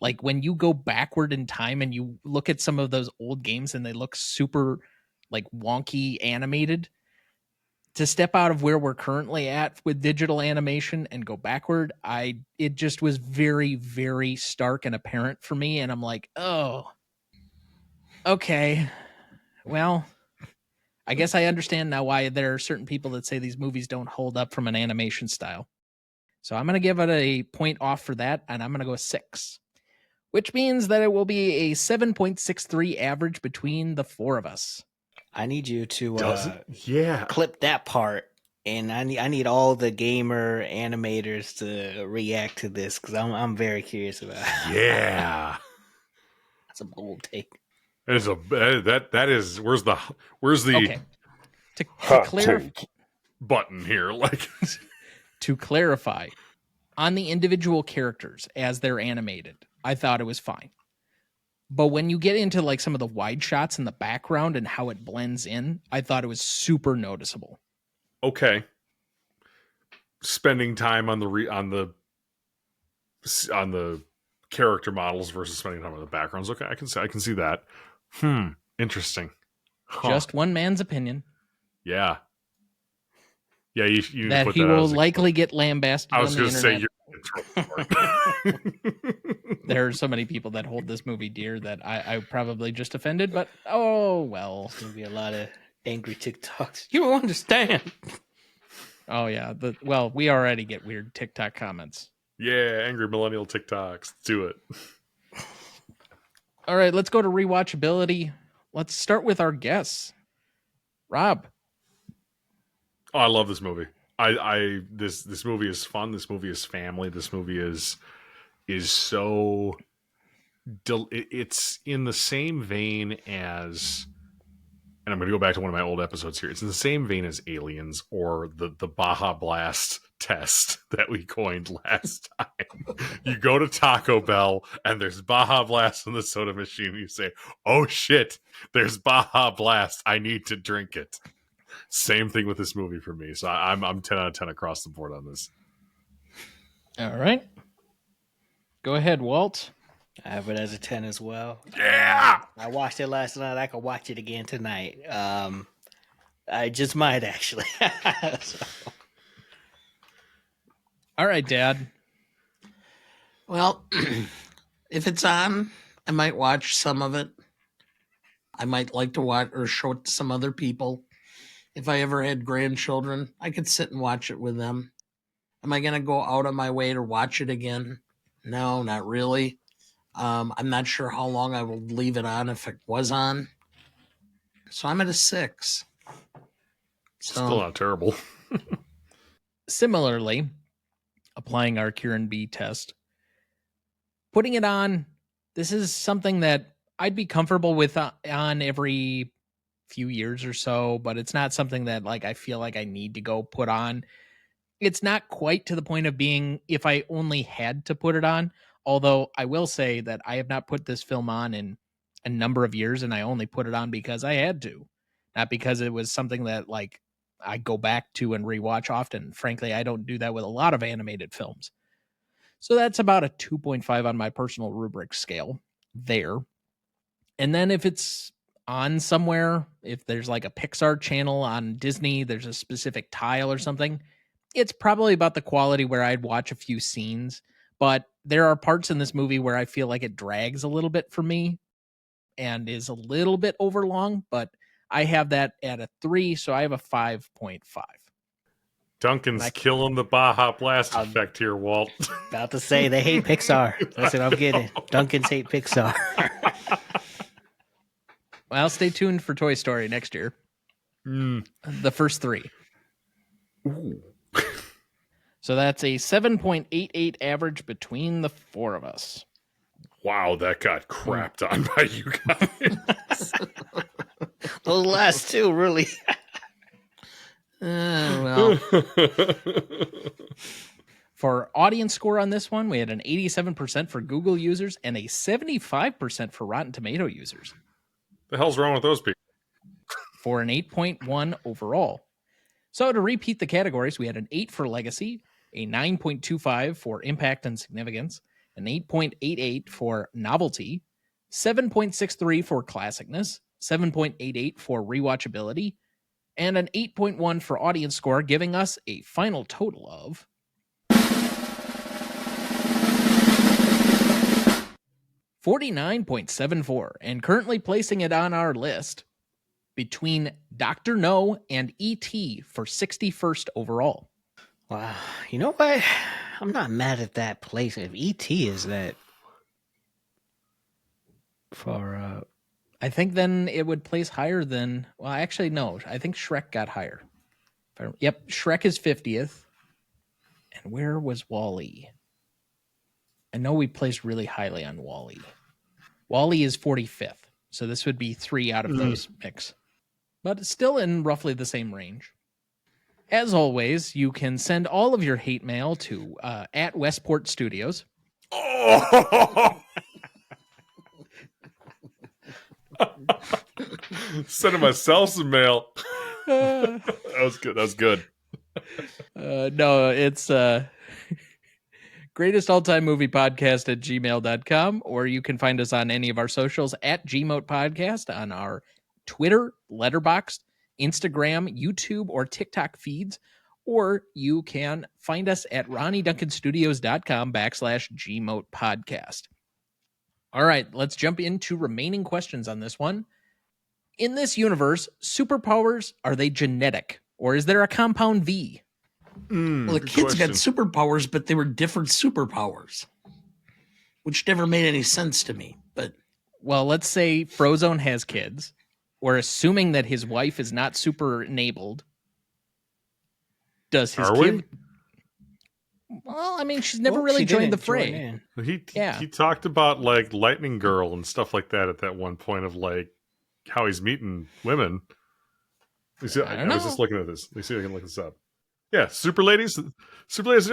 Like when you go backward in time and you look at some of those old games and they look super like wonky animated, to step out of where we're currently at with digital animation and go backward, it just was very, very stark and apparent for me. And I'm like, oh, okay, well, I guess I understand now why there are certain people that say these movies don't hold up from an animation style. So I'm going to give it a point off for that, and I'm going to go 6, which means that it will be a 7.63 average between the 4 of us. I need you to Yeah. clip that part, and I need all the gamer animators to react to this because I'm very curious about it. Yeah. That's a bold take. That is that is where's the Okay. To clarify button here? Like to clarify, on the individual characters as they're animated, I thought it was fine. But when you get into like some of the wide shots in the background and how it blends in, I thought it was super noticeable. okay. Spending time on the character models versus spending time on the backgrounds. Okay, I can see that. Interesting. Huh. Just one man's opinion. Yeah. Yeah, you that put he that will likely get lambasted. I was going to say you're in trouble for it. There are so many people that hold this movie dear that I probably just offended, but oh well. There's gonna be a lot of angry TikToks. You don't understand. Oh yeah, we already get weird TikTok comments. Yeah, angry millennial TikToks. Let's do it. All right, let's go to rewatchability. Let's start with our guests. Rob. Oh, I love this movie. This movie is fun. This movie is family. This movie is so it's in the same vein as, and I'm going to go back to one of my old episodes here. It's in the same vein as Aliens or the Baja Blast test that we coined last time. You go to Taco Bell and there's Baja Blast in the soda machine. You say, "Oh shit, there's Baja Blast. I need to drink it." Same thing with this movie for me. So I'm 10 out of 10 across the board on this. All right. Go ahead, Walt. I have it as a 10 as well. Yeah. I watched it last night. I could watch it again tonight. I just might actually. So. All right, Dad. Well, if it's on, I might watch some of it. I might like to watch or show it to some other people. If I ever had grandchildren, I could sit and watch it with them. Am I going to go out of my way to watch it again? No, not really. I'm not sure how long I will leave it on if it was on. So I'm at a 6. Still not terrible. Similarly, applying our Kieran B test, putting it on, this is something that I'd be comfortable with on every few years or so, but it's not something that like I feel like I need to go put on. It's not quite to the point of being if I only had to put it on, although I will say that I have not put this film on in a number of years, and I only put it on because I had to, not because it was something that like I go back to and rewatch often. Frankly, I don't do that with a lot of animated films. So that's about a 2.5 on my personal rubric scale there. And then if it's on somewhere, if there's like a Pixar channel on Disney, there's a specific tile or something, it's probably about the quality where I'd watch a few scenes, but There are parts in this movie where I feel like it drags a little bit for me and is a little bit overlong, but I have that at a 3, so I have a 5.5. Duncan's killing the Baja Blast I'm- effect here, Walt. About to say they hate Pixar. That's what I'm getting. Duncan's hate Pixar. Well, stay tuned for Toy Story next year. The first 3. Ooh. So that's a 7.88 average between the 4 of us. Wow, that got crapped on by you guys. Those last two, really. Well, For audience score on this one, we had an 87% for Google users and a 75% for Rotten Tomato users, The hell's wrong with those people? for an 8.1 overall. So to repeat the categories, we had an 8 for legacy, a 9.25 for impact and significance, an 8.88 for novelty, 7.63 for classicness, 7.88 for rewatchability, and an 8.1 for audience score, giving us a final total of 49.74, and currently placing it on our list between Dr. No and E.T. for 61st overall. Wow. You know what? I'm not mad at that place. If E.T. is that for I think then it would place higher than, well, actually, no. I think Shrek got higher. Yep, Shrek is 50th. And where was Wall-E? I know we placed really highly on Wall-E. Wall-E is 45th. So this would be 3 out of those mix. But it's still in roughly the same range. As always, you can send all of your hate mail to at Westport Studios. Oh! Sending myself some mail. That was good. That was good. No, it's greatest all-time movie podcast at gmail.com, or you can find us on any of our socials at Gmote Podcast on our Twitter, Letterboxd, Instagram, YouTube, or TikTok feeds, or you can find us at RonnieDuncanStudios.com/Gmote Podcast. All right, let's jump into remaining questions on this one. In this universe, superpowers, are they genetic, or is there a compound V? well, the kids got superpowers, but they were different superpowers, which never made any sense to me. But Well, let's say Frozone has kids. We're assuming that his wife is not super enabled. Does his Are kid? we? Well, I mean, she's never Well, really she joined the didn't join fray. in. Yeah. He talked about like Lightning Girl and stuff like that at that one point of like how he's meeting women. I was just looking at this. Let me see if I can look this up. Yeah, super ladies are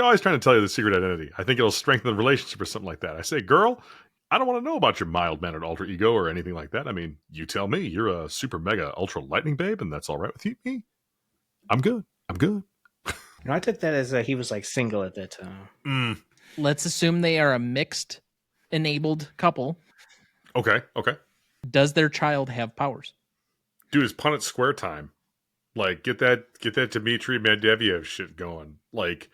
always trying to tell you the secret identity. I think it'll strengthen the relationship or something like that. I say, girl, I don't want to know about your mild-mannered alter ego or anything like that. I mean, you tell me you're a super mega ultra lightning babe, and that's all right with me. I'm good. No, I took that as he was like single at that time. Let's assume they are a mixed enabled couple. Okay. Does their child have powers? Dude, it's Punnett Square time. Like, get that Dmitry Medvedev shit going. Like,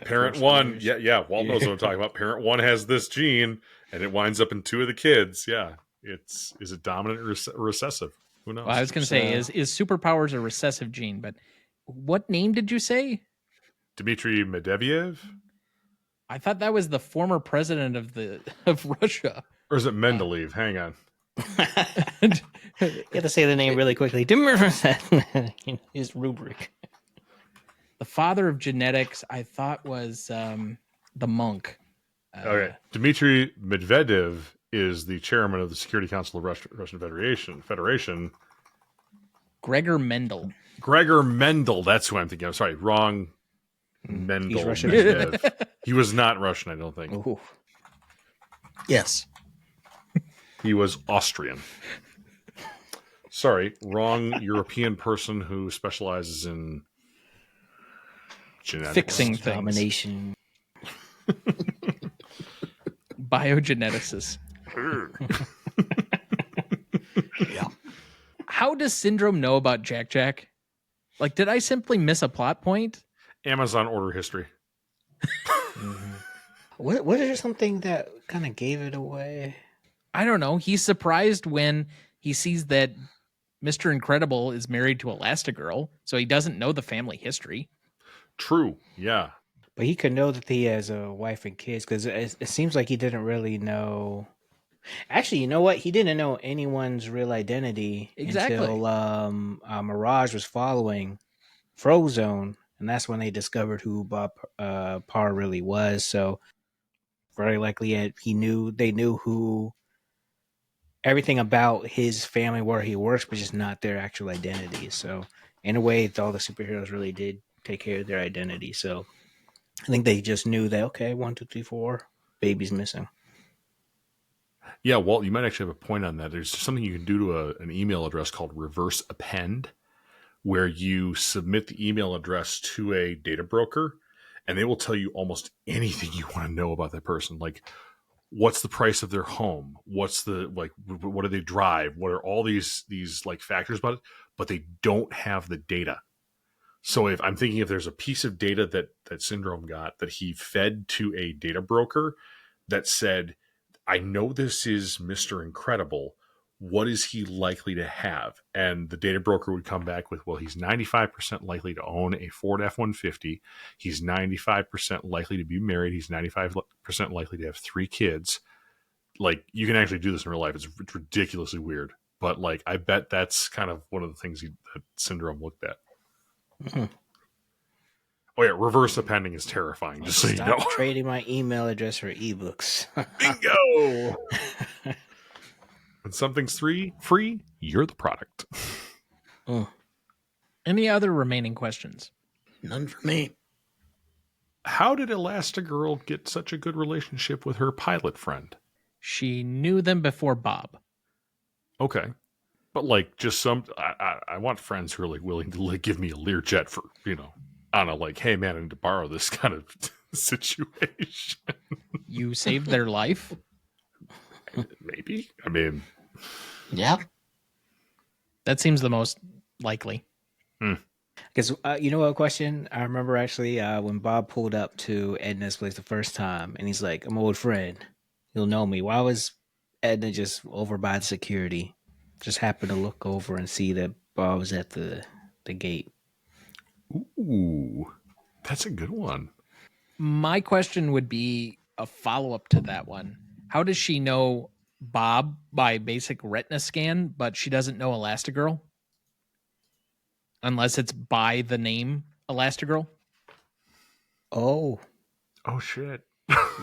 parent one, yeah, Walt knows what I'm talking about. Parent one has this gene, and it winds up in 2 of the kids. Yeah, is it dominant or recessive? Who knows? Well, I was going to say, is superpowers a recessive gene? But what name did you say? Dmitry Medvedev, I thought that was the former president of Russia. or is it Mendeleev? Hang on. You have to say the name really quickly. His rubric. The father of genetics, I thought, was the monk. Okay, Dmitry Medvedev is the chairman of the Security Council of Russian Federation. Gregor Mendel. Gregor Mendel, that's who I'm thinking. I'm sorry, wrong. Mendel. He's Russian. Medvedev. He was not Russian, I don't think. Ooh. yes, He was Austrian. Sorry, wrong European person who specializes in genetics. Fixing things. Domination. Biogeneticist. yeah. How does Syndrome know about Jack Jack? Like, did I simply miss a plot point? Amazon order history. What is something that kind of gave it away? I don't know. He's surprised when he sees that Mr. Incredible is married to Elastigirl, so he doesn't know the family history. True. Yeah. But he could know that he has a wife and kids because it seems like he didn't really know. Actually, you know what? He didn't know anyone's real identity Exactly. until Mirage was following Frozone, and that's when they discovered who Bob Parr really was. So very likely they knew who everything about his family, where he works, but just not their actual identity. So in a way, all the superheroes really did take care of their identity. So I think they just knew that, okay, 1, 2, 3, 4, baby's missing. Yeah, Walt, you might actually have a point on that. There's something you can do to an email address called reverse append, where you submit the email address to a data broker, and they will tell you almost anything you want to know about that person. Like, what's the price of their home? What's the, like, what do they drive? What are all these like factors about it? But they don't have the data. So if I'm thinking if there's a piece of data that Syndrome got that he fed to a data broker that said, I know this is Mr. Incredible. What is he likely to have? And the data broker would come back with, well, he's 95% likely to own a Ford F-150. He's 95% likely to be married. He's 95% likely to have 3 kids. Like, you can actually do this in real life. It's ridiculously weird. But, like, I bet that's kind of one of the things that Syndrome looked at. Mm-hmm. Oh, yeah, reverse appending is terrifying, just so you know. Stop trading my email address for ebooks. Bingo! When something's free, you're the product. Any other remaining questions? None for me. How did Elastigirl get such a good relationship with her pilot friend? She knew them before Bob. Okay. But, like, just I want friends who are, like, willing to, like, give me a Learjet for, you know, I don't know, like, hey, man, I need to borrow this kind of situation. You saved their life? Maybe. I mean, Yeah. That seems the most likely. Because you know what question? I remember actually when Bob pulled up to Edna's place the first time, and he's like, "I'm an old friend. You'll know me." Why was Edna just over by the security? Just happened to look over and see that Bob was at the gate. ooh, that's a good one. My question would be a follow-up to that one. How does she know Bob by basic retina scan, but she doesn't know Elastigirl? Unless it's by the name Elastigirl? Oh, Shit.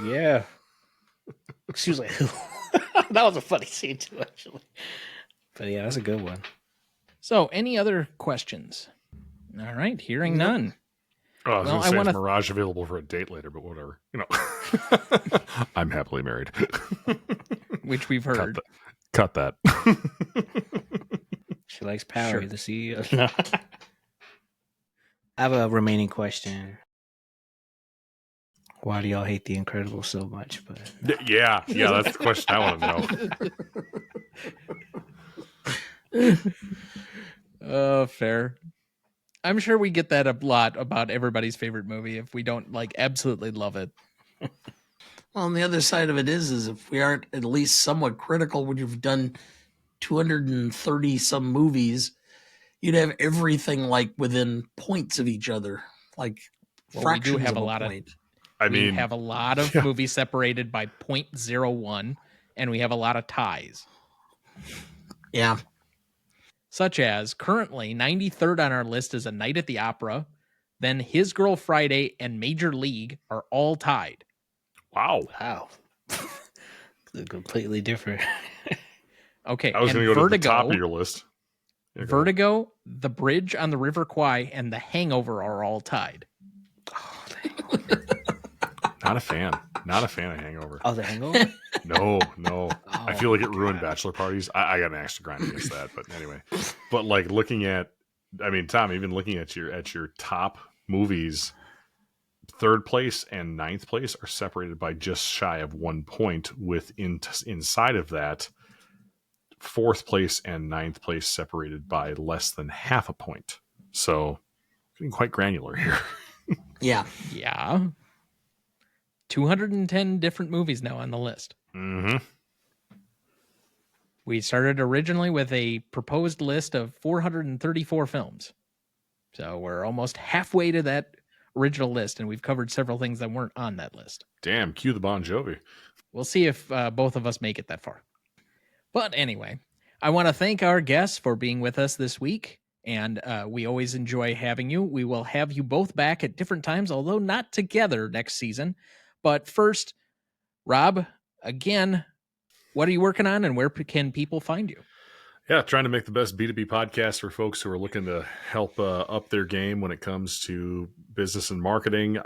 yeah. She was like, "Who?" That was a funny scene too, actually. But yeah, that's a good one. So, any other questions? All right, hearing none. Oh, I was Well, going to say, wanna- is Mirage available for a date later, but whatever. You know, I'm happily married. Which we've heard. Cut that. She likes Power, Sure. the CEO. No. I have a remaining question. Why do y'all hate The Incredibles so much? But Yeah, that's the question I want to know. Fair. I'm sure we get that a lot about everybody's favorite movie if we don't like absolutely love it. Well, and the other side of it is if we aren't at least somewhat critical when you've done 230 some movies, you'd have everything like within points of each other, like Well, we fractions do have of a lot point. we have a lot of movies separated by 0.01, and we have a lot of ties. Yeah. Such as currently 93rd on our list is A Night at the Opera, then His Girl Friday and Major League are all tied. Wow. They're completely different. Okay, I was and going to go Vertigo, to the top of your list. Yeah, go ahead. Vertigo, The Bridge on the River Kwai, and The Hangover are all tied. Not a fan. Not a fan of Hangover. Oh, The Hangover? No. I feel like it my ruined God. bachelor parties. I got an axe to grind against that, but anyway. But like looking at, I mean, Tom, even looking at your top movies, 3rd place and 9th place are separated by just shy of 1 point. Inside of that, 4th place and 9th place separated by less than half a point. So getting quite granular here. Yeah. Yeah. 210 different movies now on the list. Mm-hmm. We started originally with a proposed list of 434 films. So we're almost halfway to that original list, and we've covered several things that weren't on that list. Damn, cue the Bon Jovi. We'll see if both of us make it that far. But anyway, I want to thank our guests for being with us this week, and we always enjoy having you. We will have you both back at different times, although not together next season. But first, Rob, again, what are you working on, and where can people find you? Yeah, trying to make the best B2B podcast for folks who are looking to help up their game when it comes to business and marketing.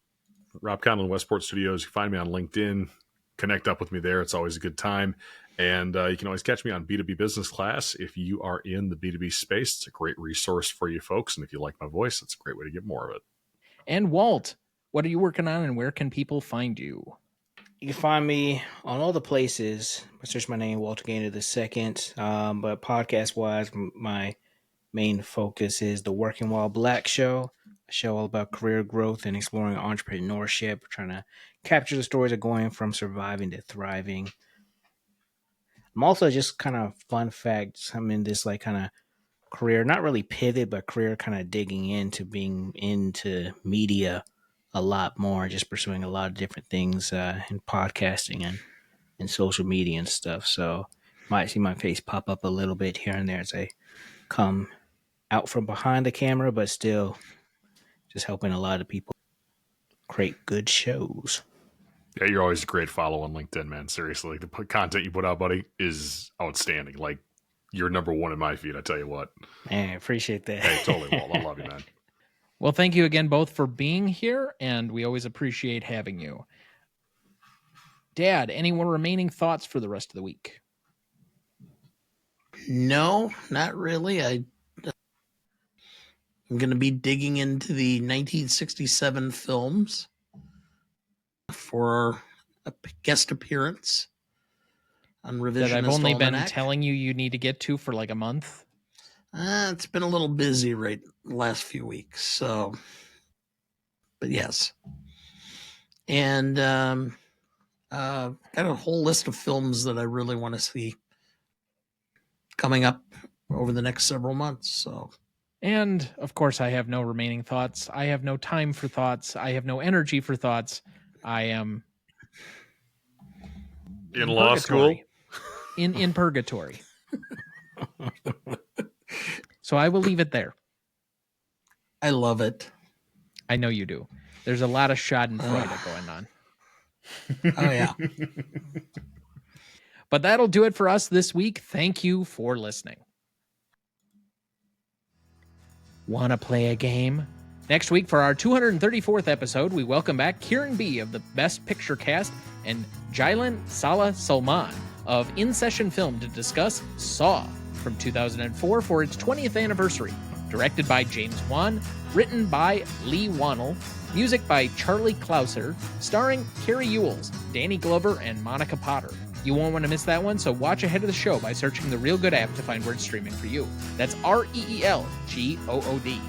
Rob Conlon, Westport Studios. You find me on LinkedIn. Connect up with me there. It's always a good time. And you can always catch me on B2B Business Class if you are in the B2B space. It's a great resource for you folks. And if you like my voice, it's a great way to get more of it. And Walt, what are you working on, and where can people find you? You can find me on all the places. Search my name, Walter Gaynor II. But podcast-wise, my main focus is the Working While Black show, a show all about career growth and exploring entrepreneurship, trying to capture the stories of going from surviving to thriving. I'm also just kind of fun fact, I'm in this like kind of career, not really pivot, but career kind of digging into being into media a lot more, just pursuing a lot of different things in podcasting and social media and stuff. So might see my face pop up a little bit here and there as I come out from behind the camera, but still just helping a lot of people create good shows. Yeah, you're always a great follow on LinkedIn, man. Seriously, the content you put out, buddy, is outstanding. Like, you're number one in my feed, I tell you what. Man, I appreciate that. Hey, totally, Walt. I love you, man. Well, thank you again both for being here, and we always appreciate having you. Dad, any more remaining thoughts for the rest of the week? No, not really. I'm going to be digging into the 1967 films for a guest appearance on Revisionist That I've only been Almanac. telling you need to get to for like a month. It's been a little busy the last few weeks, so, but yes. And got a whole list of films that I really want to see coming up over the next several months. So, and of course, I have no remaining thoughts. I have no time for thoughts. I have no energy for thoughts. I am in law school, in purgatory. So I will leave it there. I love it. I know you do. There's a lot of schadenfreude going on. Oh, yeah. But that'll do it for us this week. Thank you for listening. Want to play a game? Next week, for our 234th episode, we welcome back Kieran B. of the Best Picture Cast and Jailan Salah Salman of In Session Film to discuss Saw from 2004 for its 20th anniversary. Directed by James Wan, written by Lee Wannell, music by Charlie Clouser, starring Carrie Ewells, Danny Glover, and Monica Potter. You won't want to miss that one, so watch ahead of the show by searching the Real Good app to find where it's streaming for you. That's REELGOOD.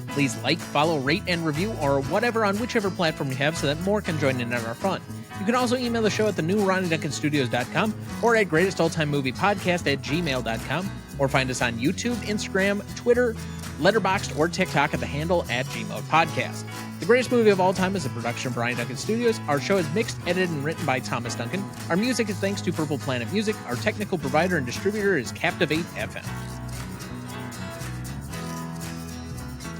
Please like, follow, rate, and review, or whatever on whichever platform you have so that more can join in on our fun. You can also email the show at thenewRonnieDuncanStudios.com or at greatestalltimemoviepodcast@gmail.com, or find us on YouTube, Instagram, Twitter, Letterboxd, or TikTok at the handle @GModePodcast. The Greatest Movie of All Time is a production of Ronnie Duncan Studios. Our show is mixed, edited, and written by Thomas Duncan. Our music is thanks to Purple Planet Music. Our technical provider and distributor is Captivate FM.